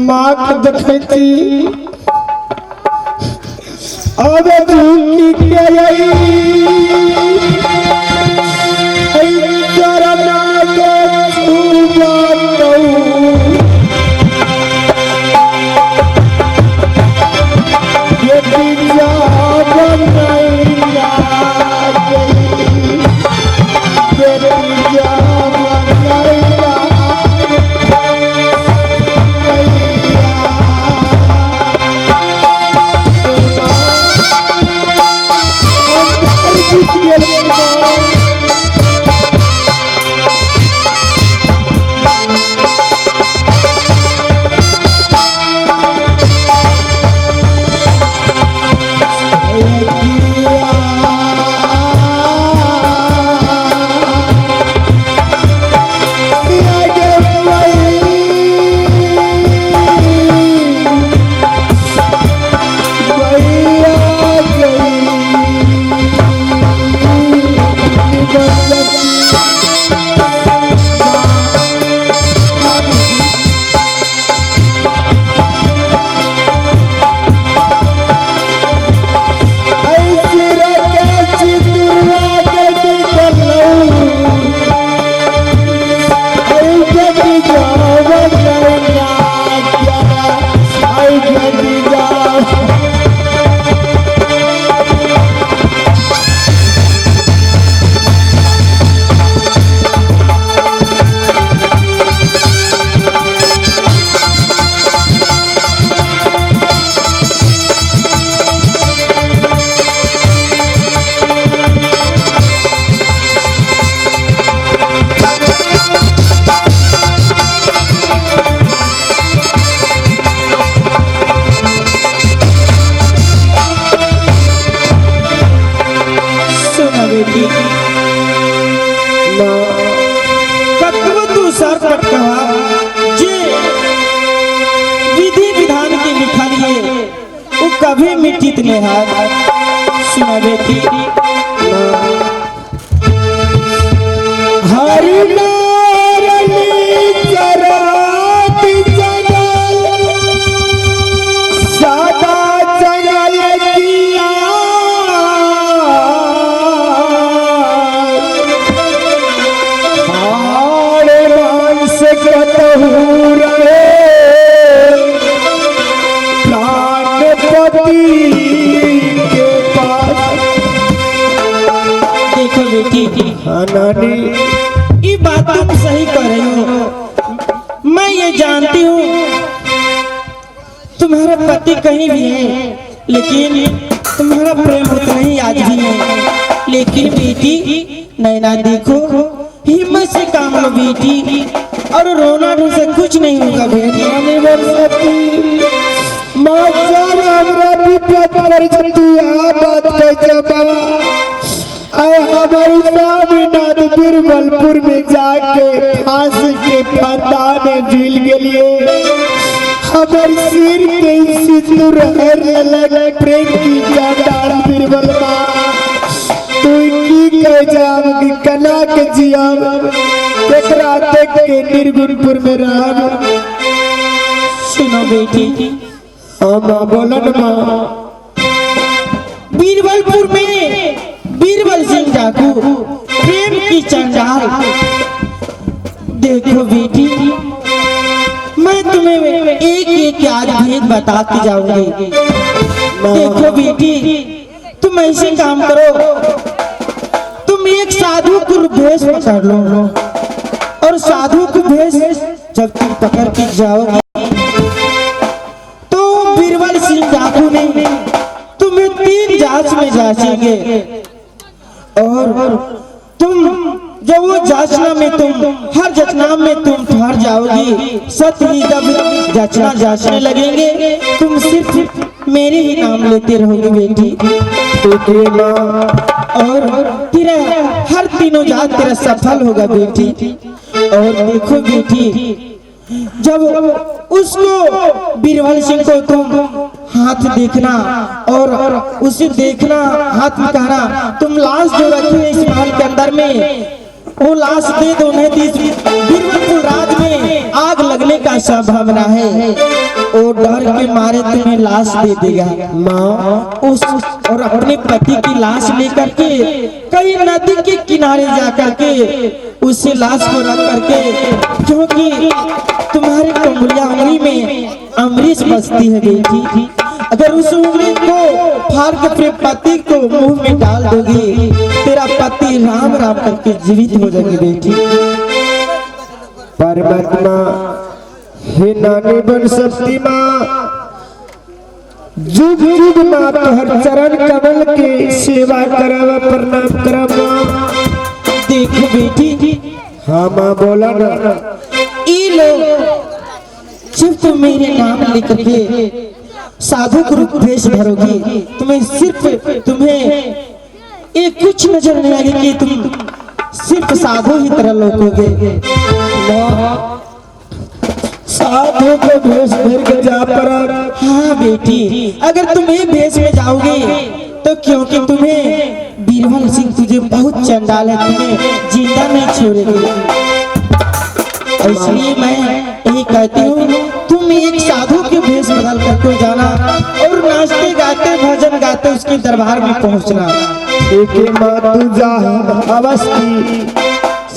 माख देखती अब की गई चरना के छुबा ये दिया बनैया ये दिया बनैया कतबो तू सर पटकवा जे विधि विधान के लिखल है वो कभी मिटित नहीं है। सुना बेटी हरि नारायणी चरात जगल सदा जगल किया हारे मांस कतहु रहे प्राणपति के पास। देखो बेटी नानी ये बात तुम सही कर रही हो। मैं ये जानती हूँ तुम्हारा पति कहीं भी है लेकिन तुम्हारा प्रेम उतना ही आज भी है। लेकिन बेटी नैना देखो हिम्मत से काम लो बेटी और रोना से कुछ नहीं होगा बेटी। नानी बरसती माँ जान हमरा विपत पर छतिया बात के जबा आए हमारी स्वामीनाथ बिरबलपुर में जाके फांसी के फंदा में झील के लिए हमारे सिर के सिंदूर हरने लगे प्रेम की जाटार बिरबल माँ तू की कह जाओगी कना के जिया देखरा देख के निर्गुणपुर में रहा। सुनो बेटी हाँ माँ बोलन माँ बीरबलपुर में बीरबल सिंह डाकू प्रेम की चंडाल। देखो बेटी मैं तुम्हें एक एक आज भेद बताती जाऊंगी। देखो बेटी तुम ऐसे काम करो तुम एक साधु को भेष पकड़ लो और साधु को भेष जब तुम पकड़ के जाओगे तो बीरबल सिंह डाकू ने तुम्हें 3 जांच में जांचेंगे और तुम जब वो जांचना में तुम हर जांचना में तुम ठहर जाओगी सत्य ही जब जांचना जांचने लगेंगे तुम सिर्फ मेरे ही नाम लेते रहोगे बेटी। और तेरा हर तीनों जांच तेरा सफल होगा बेटी। और देखो बेटी जब उसको बीरबल सिंह को तुम हाथ देखना और उसे देखना हाथ में कहना तुम लाश जो रखी है इस महल के अंदर में वो लाश दे दो नहीं तो इस बीरबलपुर राज में आग लगने का संभावना है। वो डर के मारे तुम्हें लाश दे देगा माँ उस और अपने पति की लाश लेकर के कई नदी के किनारे जाकर के उसे लाश को रख करके क्योंकि तुम्हारे उंगली में अमरीश बसती है बेटी अगर उस उंगली को फाड़ के अपने पति को मुंह में डाल दोगी तेरा पति राम राम करके जीवित हो जाएगी बेटी। परमात्मा हे नानी बन सकती माँ जुग जुग माँ तोहर चरण कमल के सेवा करब प्रणाम करब माँ। देख बेटी, हाँ माँ बोला ना। ये लोग जब तुम मेरे नाम लिख के साधु गुरु भेष भरोगी, तुम्हें ये कुछ नजर नहीं आएगी कि तुम सिर्फ साधु ही तरह लोगोगे। साधु को भेष धर के जा पर। हाँ बेटी, अगर तुम ये भेष में जाओगे तो क्योंकि तुम्हें बीरबल सिंह तुझे बहुत चंडाल है, तुम्हें जिंदा नहीं छोड़ेगी। इसलिए मैं यही कहती हूँ तुम एक साधु के भेष बदल करके जाना और नाचते गाते भजन गाते उसके दरबार में पहुँचना। ठीक है माँ, तू जा अवश्य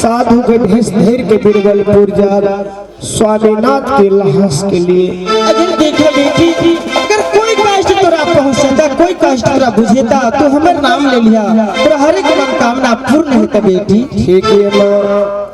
साधु के भेष धर के बीरबलपुर जा स्वामीनाथ के लाश के लिए। अगर देखो बेटी, अगर कोई कष्ट तोरा पहुँचता, कोई कष्ट तोरा बुझेता तो हमारे नाम ले लिया, तोरा हर एक मनोकामना पूर्ण होता बेटी। ठीक है माँ।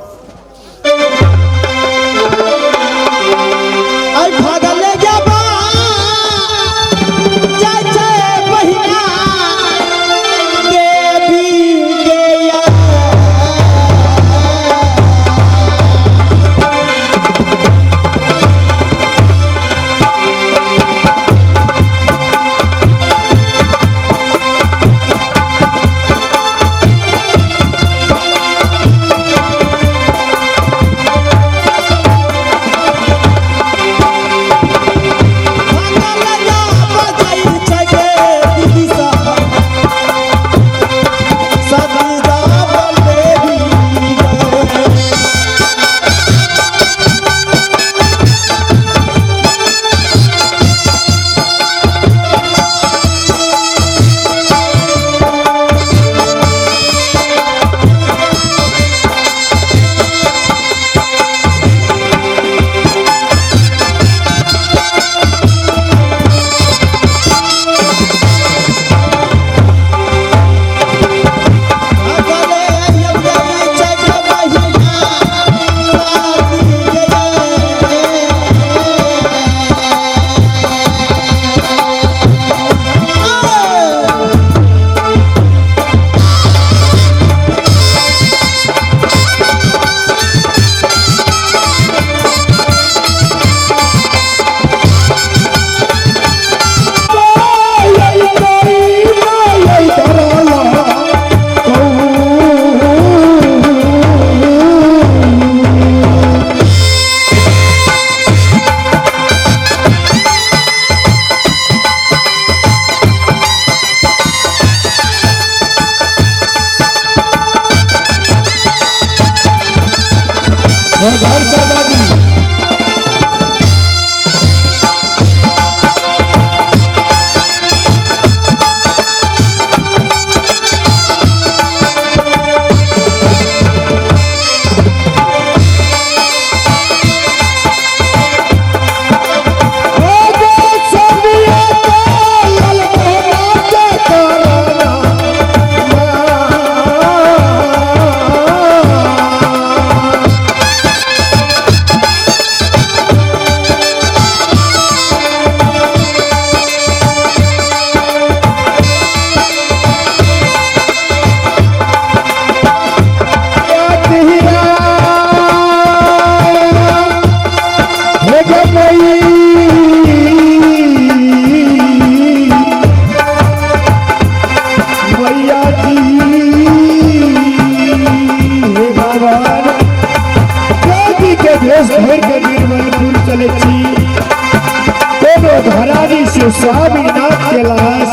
स्वामीनाथ के लाश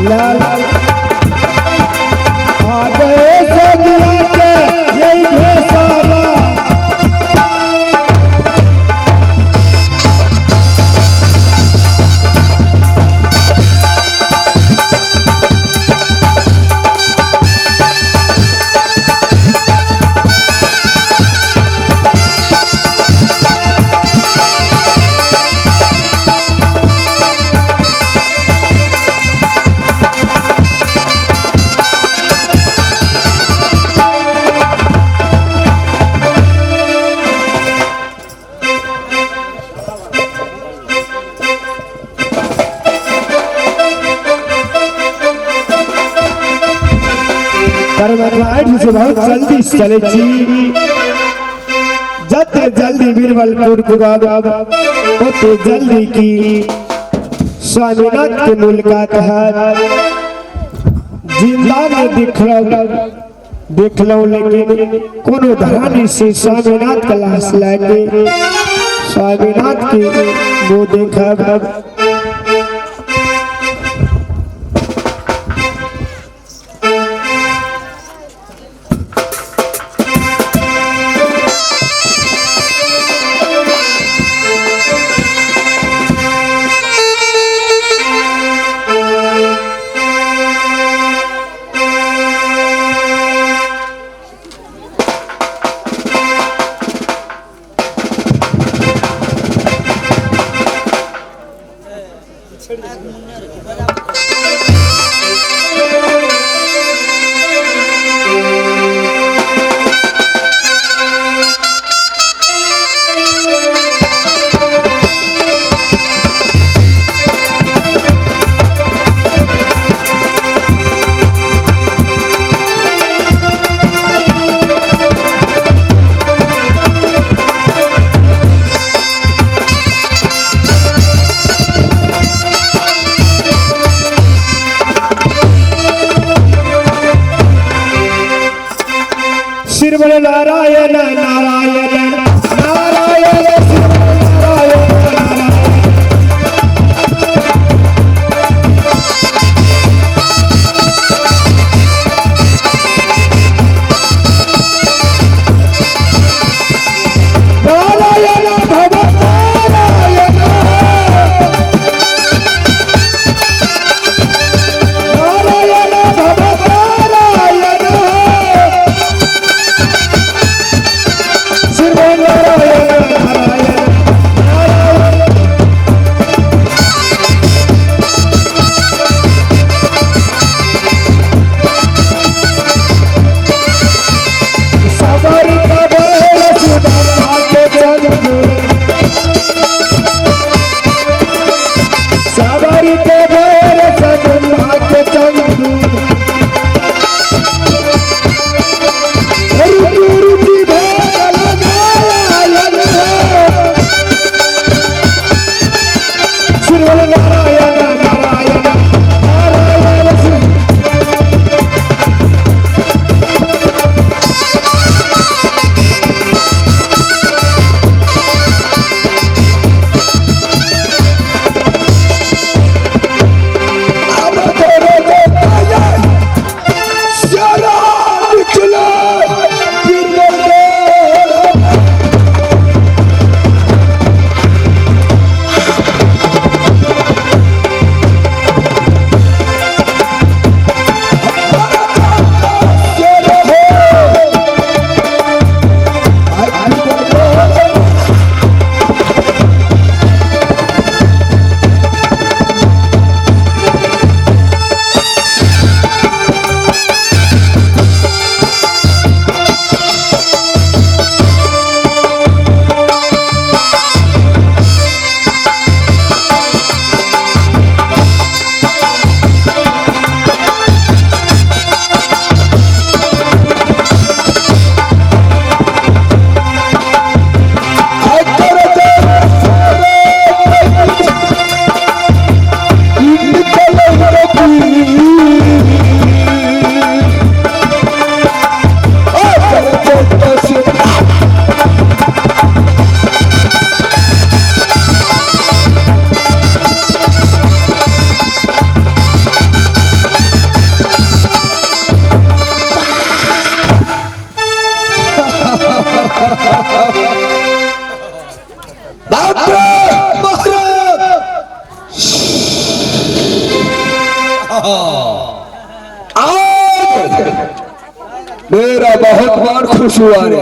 लाल आ गए सदिया के यही भेसावा। परमात्मा से बहुत जल्दी चले छी जते जल्दी बीरबलपुर पुगाब ओते जल्दी की स्वामीनाथ के मुलाकात है जिंदा में देख लो लेकिन कोनो धरानी से स्वामीनाथ का लाश लाके स्वामीनाथ के वो देखा नारायण नारायण नारायण मेरा बहुत बार खुश हुआ रे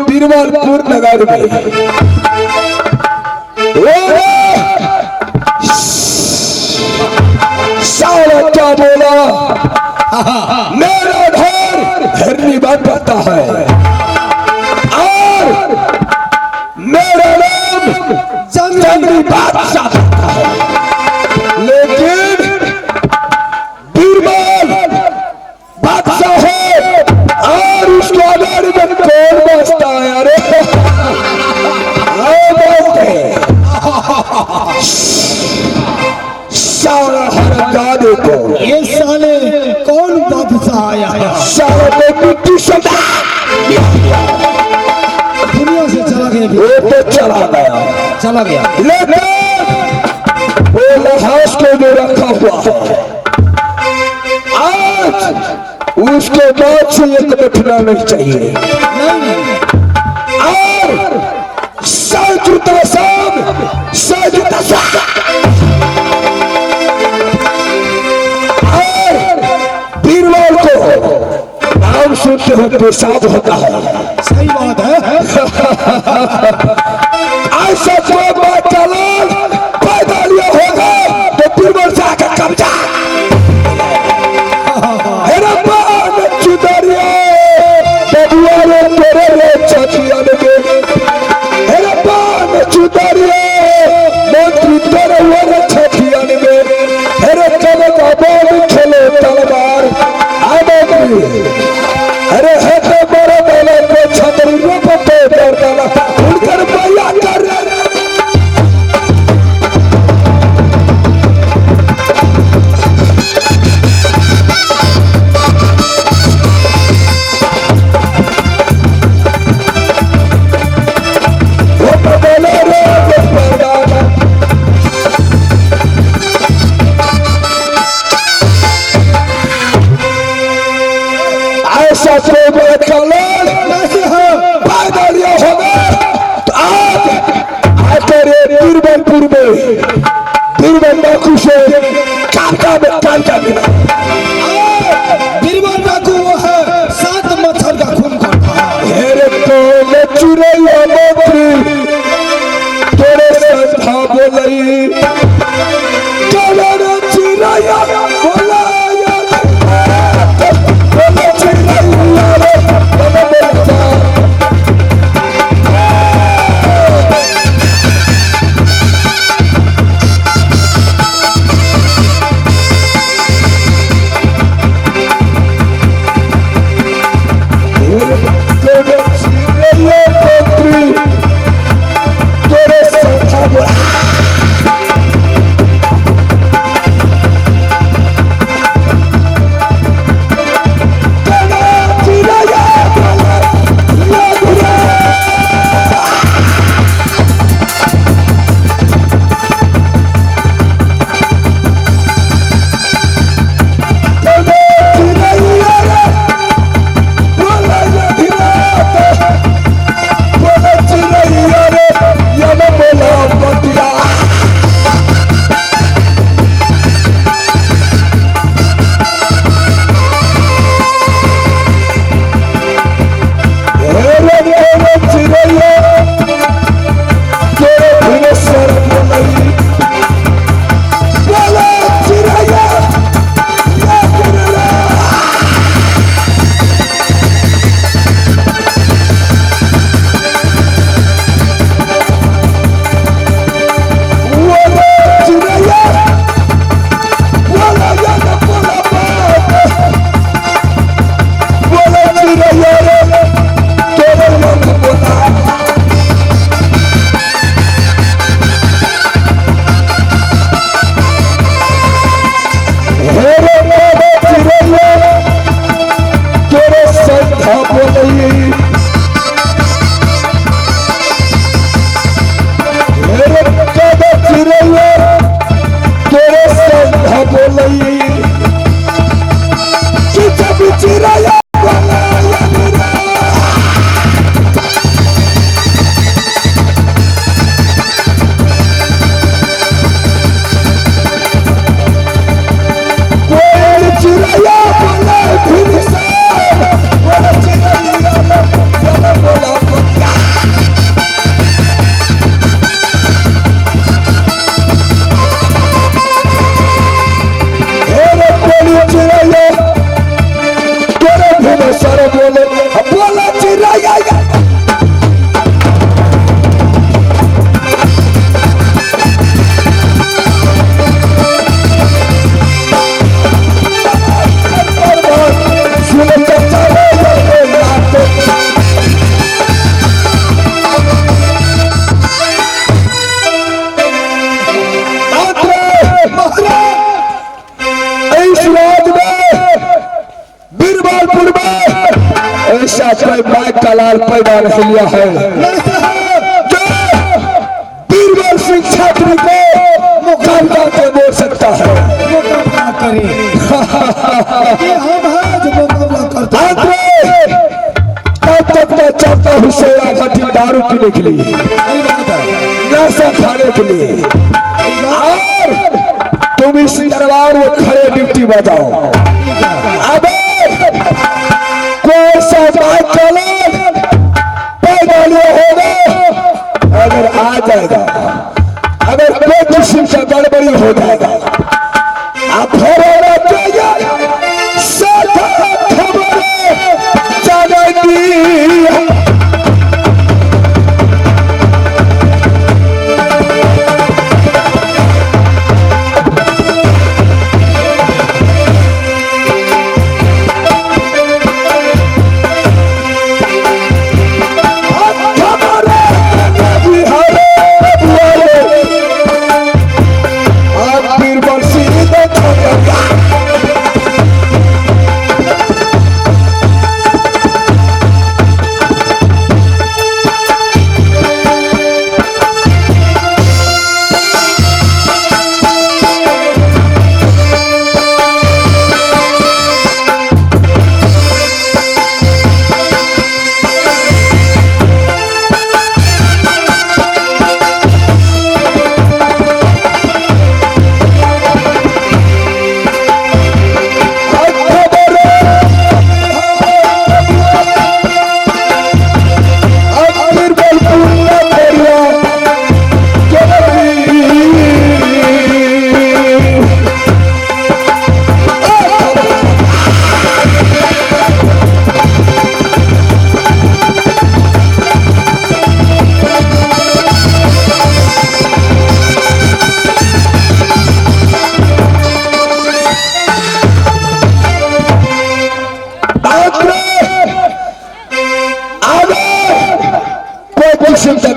बीरबलपुर नगर में साला क्या बोला मेरा घर हिरनी बात पता है और मेरा नाम जंगली बादशाह पता है, लेकिन बीरबल बादशाह है और उसको आधार में कौन बसता है? अरे सारा हरगाने को ये साले कौन बादशाह आया है? सारा को मिट्टी से दुनिया से चला गया भी। वो तो चला गया, लेकिन वो लहास को जो रखा हुआ है आज उसके बाद से एक बैठना नहीं चाहिए। और साजुता और बीरबल को नाम सुनते हो पेशाब होता है। सही बात है। ऐसा कोई बात चलान पैदल ये होगा तो बीरबल से आकर कब्जा बबुआ तेरे रे छठियन में मंत्री तेरे रे छठियन में चलो बाबू खेलो तलवार अरे है तो बड़े बड़े को छतरी को पेड़ डाला उनकर मैया कर नायक का लाल पैदा नहीं लिया है जो बीरबल सिंह छात्री को मुकाबला के बोल सकता है। मुकाबला करे ये हम हैं जो मुकाबला करते हैं। तब तक मैं चाहता हूँ शेरा घटी दारू पीने के लिए, नशा खाने के लिए, और तुम इस दरबार में खड़े ड्यूटी बजाओ। अब कोई सा बात चले पैदा होगा, अगर आ जाएगा, अगर कोई किस्म का गड़बड़ी हो जाएगा, आप भरोसा कीजिए, सदा खबर जानेगी।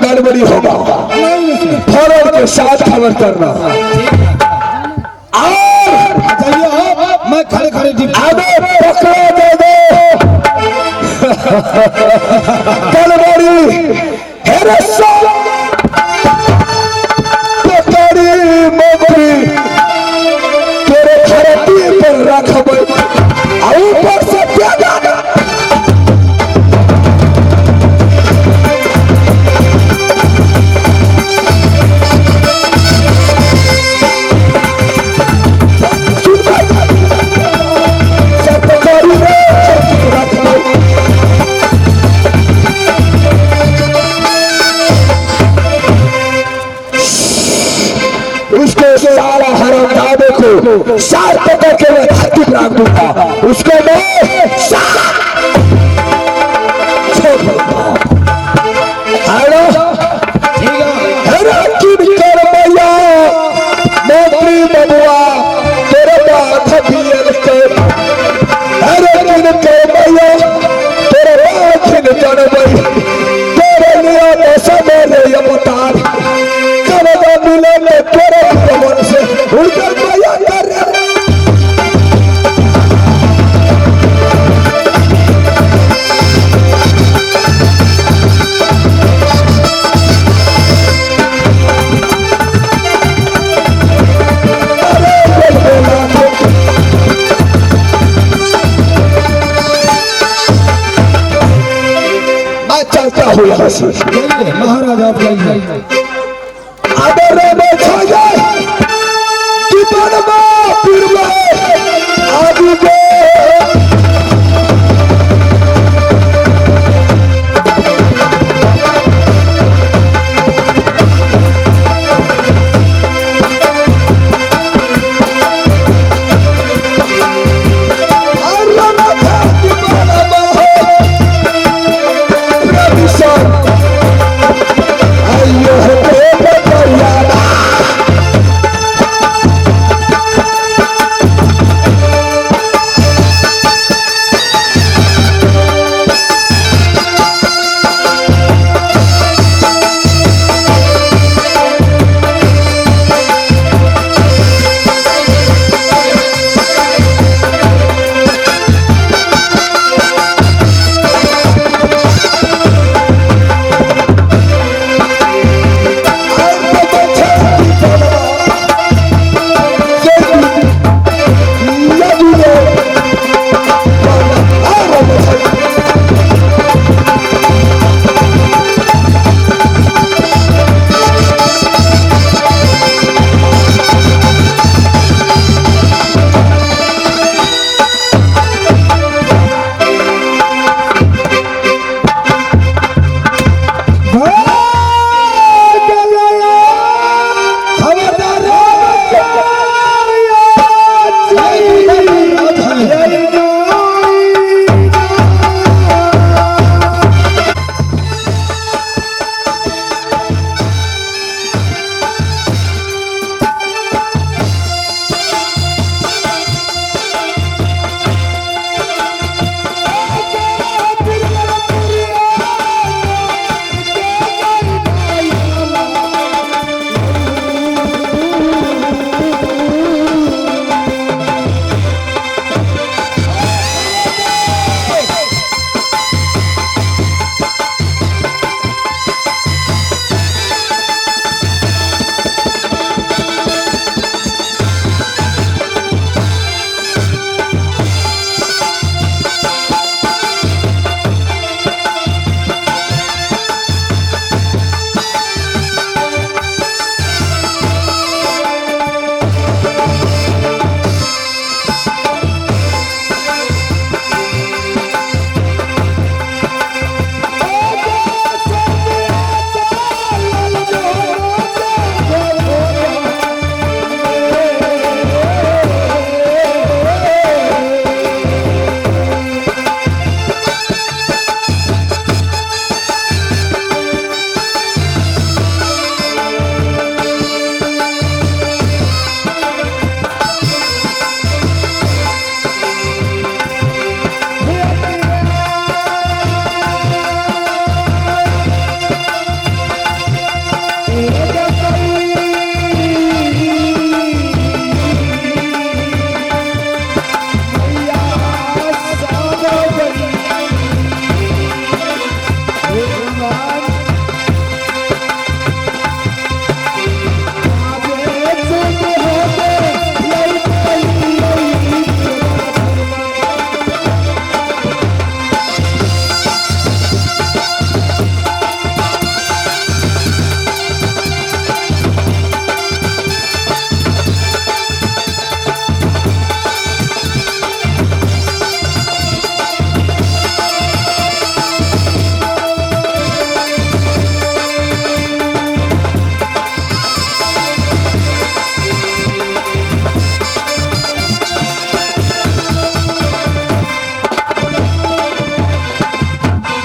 गड़बड़ी होगा, फौरन के साथ खबर करना। और मैं खड़े खड़े पकड़ा दे दो गड़बड़ी तेरे धरती पर रखब, ऊपर से प्यादा सारा हरामजादे को सार पकड़ के मैं धरती पर रख दूंगा, उसको मैं नौकरी बबुआ तेरे बात तेरे तेरे लिए समय अवतार कब मिले तेरे भवन से उड़कर मैया कर रहे। चलता हूँ यहाँ से महाराज आप अगर बैठा जाए कि बनवा फिरवा आदि को अयो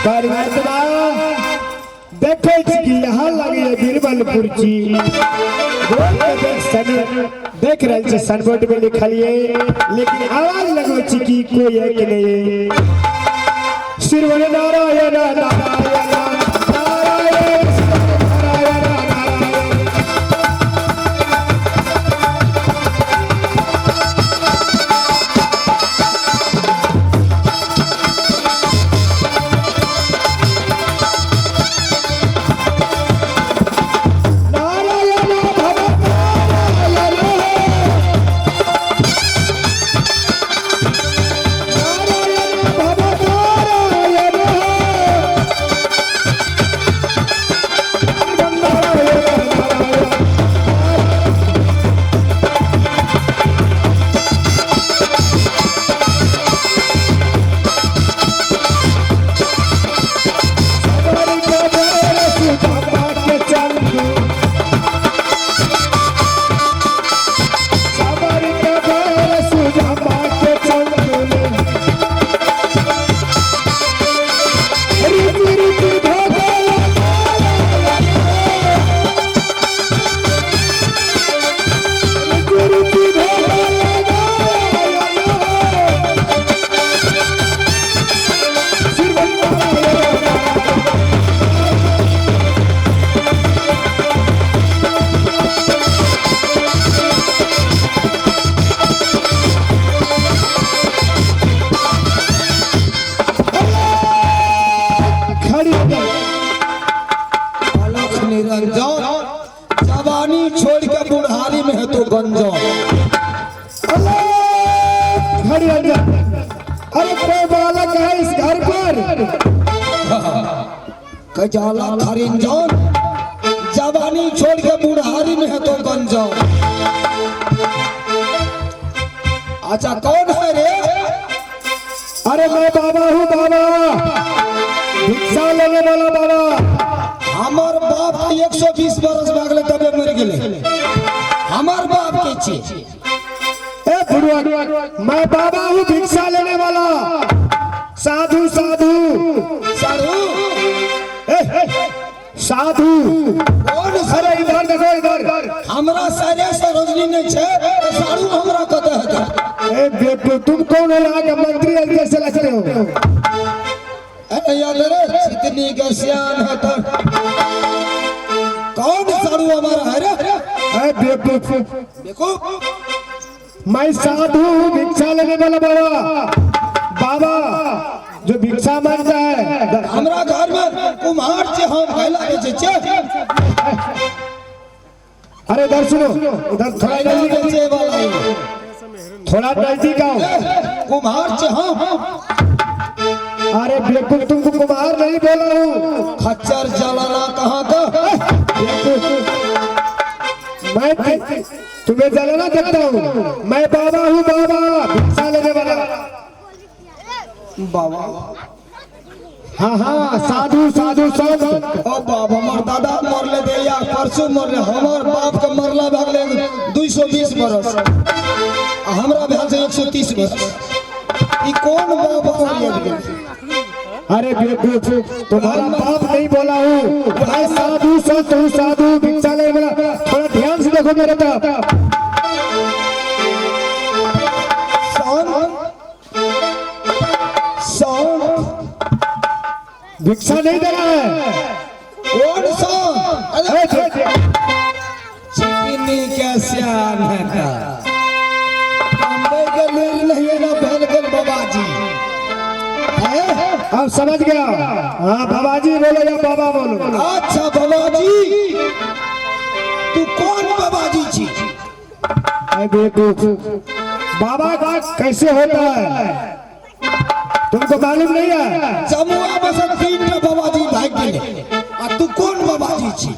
परमात्मा देखे छी कि यहाँ लगी है बीरबलपुर जी बोल के देख सन देख रहे छी सनबोर्ड में लिखल है लेकिन आवाज लगो छी कि कोई है कि नहीं श्री नारायण नारायण नारायण नारायण नारायण जवानी छोड़ के बुढ़ारी में है तो गंजा खड़ी हो जा। अरे कोई बालक है इस घर पर कजाला खरिंजान जवानी छोड़ के बुढ़ारी में है तो गंजा। अच्छा कौन है रे? अरे मैं बाबा हूँ बाबा भिक्षा लेने वाला बाबा। हमार बाप 120 बरस भागले तबे मर गेले। हमार बाप के छे ए बुढ़वा मैं बाबा हूँ भिक्षा लेने वाला साधु साधु साधु साधु। कौन अरे इधर देखो इधर हमरा सारे सरोजनी नहीं छे तो साधु हमरा कहता है। ए बेटू तुम कौन हो यहाँ के मंत्री कैसे लगते हो? अरे यार रे इतनी का सियान है तो कौन साधु हमारा है रे? ए बेटू देखो मैं साधु हूँ भिक्षा लेने वाला बाबा बाबा जो भिक्षा मांगता है। हमरा घर में कुम्हार छे हम कहला के छे। अरे इधर सुनो इधर थोड़ा कहला के नजदीक छे वाला है। थोड़ा नजदीक आओ। कुम्हार छे हम। अरे बिल्कुल तुमको कुमार नहीं बोला हूँ खच्चर जलाना कहाँ का? मैं तुम्हें जलाना देता हूँ। मैं बाबा हूँ बाबा भिक्षा लेने वाला बाबा हाँ हाँ साधु साधु संत। ओ बाप हमार दादा मरले दे या परसों मरले। हमार बाप के मरला भागले 220 बरस हमरा भेल से 130 बरस। ई कौन बाबा है? अरे बेटू तुम्हारा बाप नहीं बोला हूँ मैं साधु संत हूँ साधु भिक्षा लेने वाला। थोड़ा ध्यान से देखो मेरे तरफ। भिक्षा नहीं देना है। कौन सा चिकनी के सियान है का बम्बई के लोग नहीं है ना भेल गेल बाबा जी। अब समझ गया। हाँ बाबा जी बोलो या बाबा बोलो। अच्छा बाबा जी तू कौन बाबा जी छी? बेटू बाबा का कैसे होता है तुमको मालूम नहीं है? जमुआ में से 3 बाबा जी भाग गेले आ तू कौन बाबा जी छी?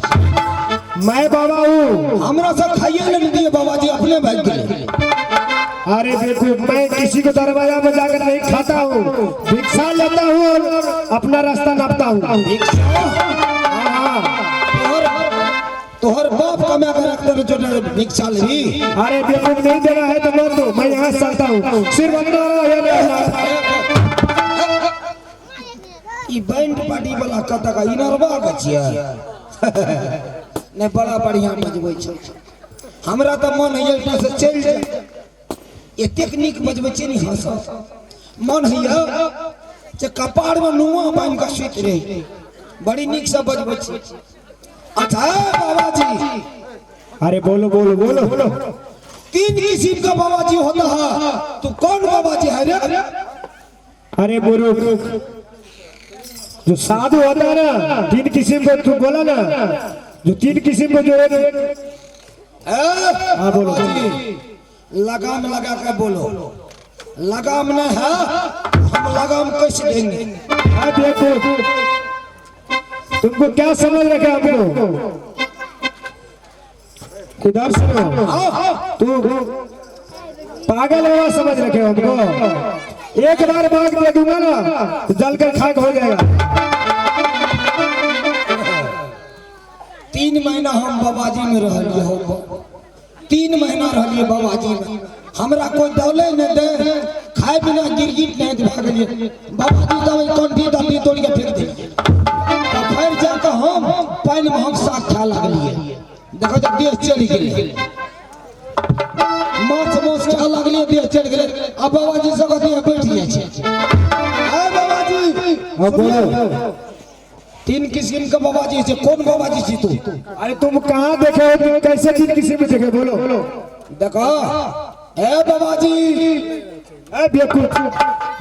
मैं बाबा हूँ। हमरा से खाइए नहीं दिए बाबा जी अपने भाग गेले। अरे बेटू मैं किसी को दरवाजा में जाकर नहीं खाता हूँ भिक्षा लेता हूँ और अपना रास्ता नापता हूँ। तोहर बाप कमा कर रखते रहे जो भिक्षा ली। अरे बेटू नहीं देना है तो मत दो मैं यहाँ चलता हूँ। सिर्फ ई ई बैंड पार्टी वाला कत का इनरवा के छिया ने बड़ा बढ़िया बजबै छै हमरा त मन है एटा से चल जाए ए टेक्निक बजबै छै नि हंस मन है जे कपाड़ में नुआ बांध के सुत रहे बड़ी नीक से बजबै छै अच्छा बाबा जी अरे बोलो बोलो बोलो बोलो। 3 किस्म का बाबा जी होता है तो कौन बाबा जी है रे? अरे बोलो जो साधु होता है ना 3 किस्म का तू बोला ना जो 3 किस्म को जो है हाँ बोलो लगाम लगा कर बोलो लगाम न है हम लगाम कैसे देंगे? हाँ देखो तुमको क्या समझ रखा हमको इधर सुनो तू पागल है समझ रखे हमको एक बार भाग दे दूंगा ना तो जल कर खाक हो जाएगा। 3 महीना हम बाबाजी में रहलिए हो 3 महीना रहलिए बाबाजी में हमरा कोई दौले न दे खाए बिना गिरगिट नहीं दिखा गेलिए बाबाजी दवाई कंठी दंडी तोड़ के फेंक दिए तब फिर जाकर हम पानी में हम साग खा लगलिए देखो जब देह चढ़ गेले माछ माछ खा लगलिए देह चढ़ गेले अब बाबाजी सब देह बैठ जाए छै हां बाबाजी हाँ बोलो 3 किस्म का बाबाजी छै कौन बाबाजी छी तू? अरे तुम कहाँ देखे हो तुम कैसे 3 किस्म में देखे बोलो देखो ए बाबाजी ए बेवकूफ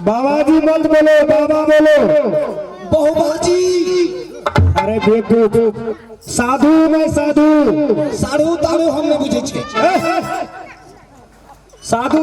बाबाजी मत बोलो बाबा बोलो बहुबाजी अरे बेवकूफ साधु मैं साधु साधु तारू हम नहीं बुझे छे साधु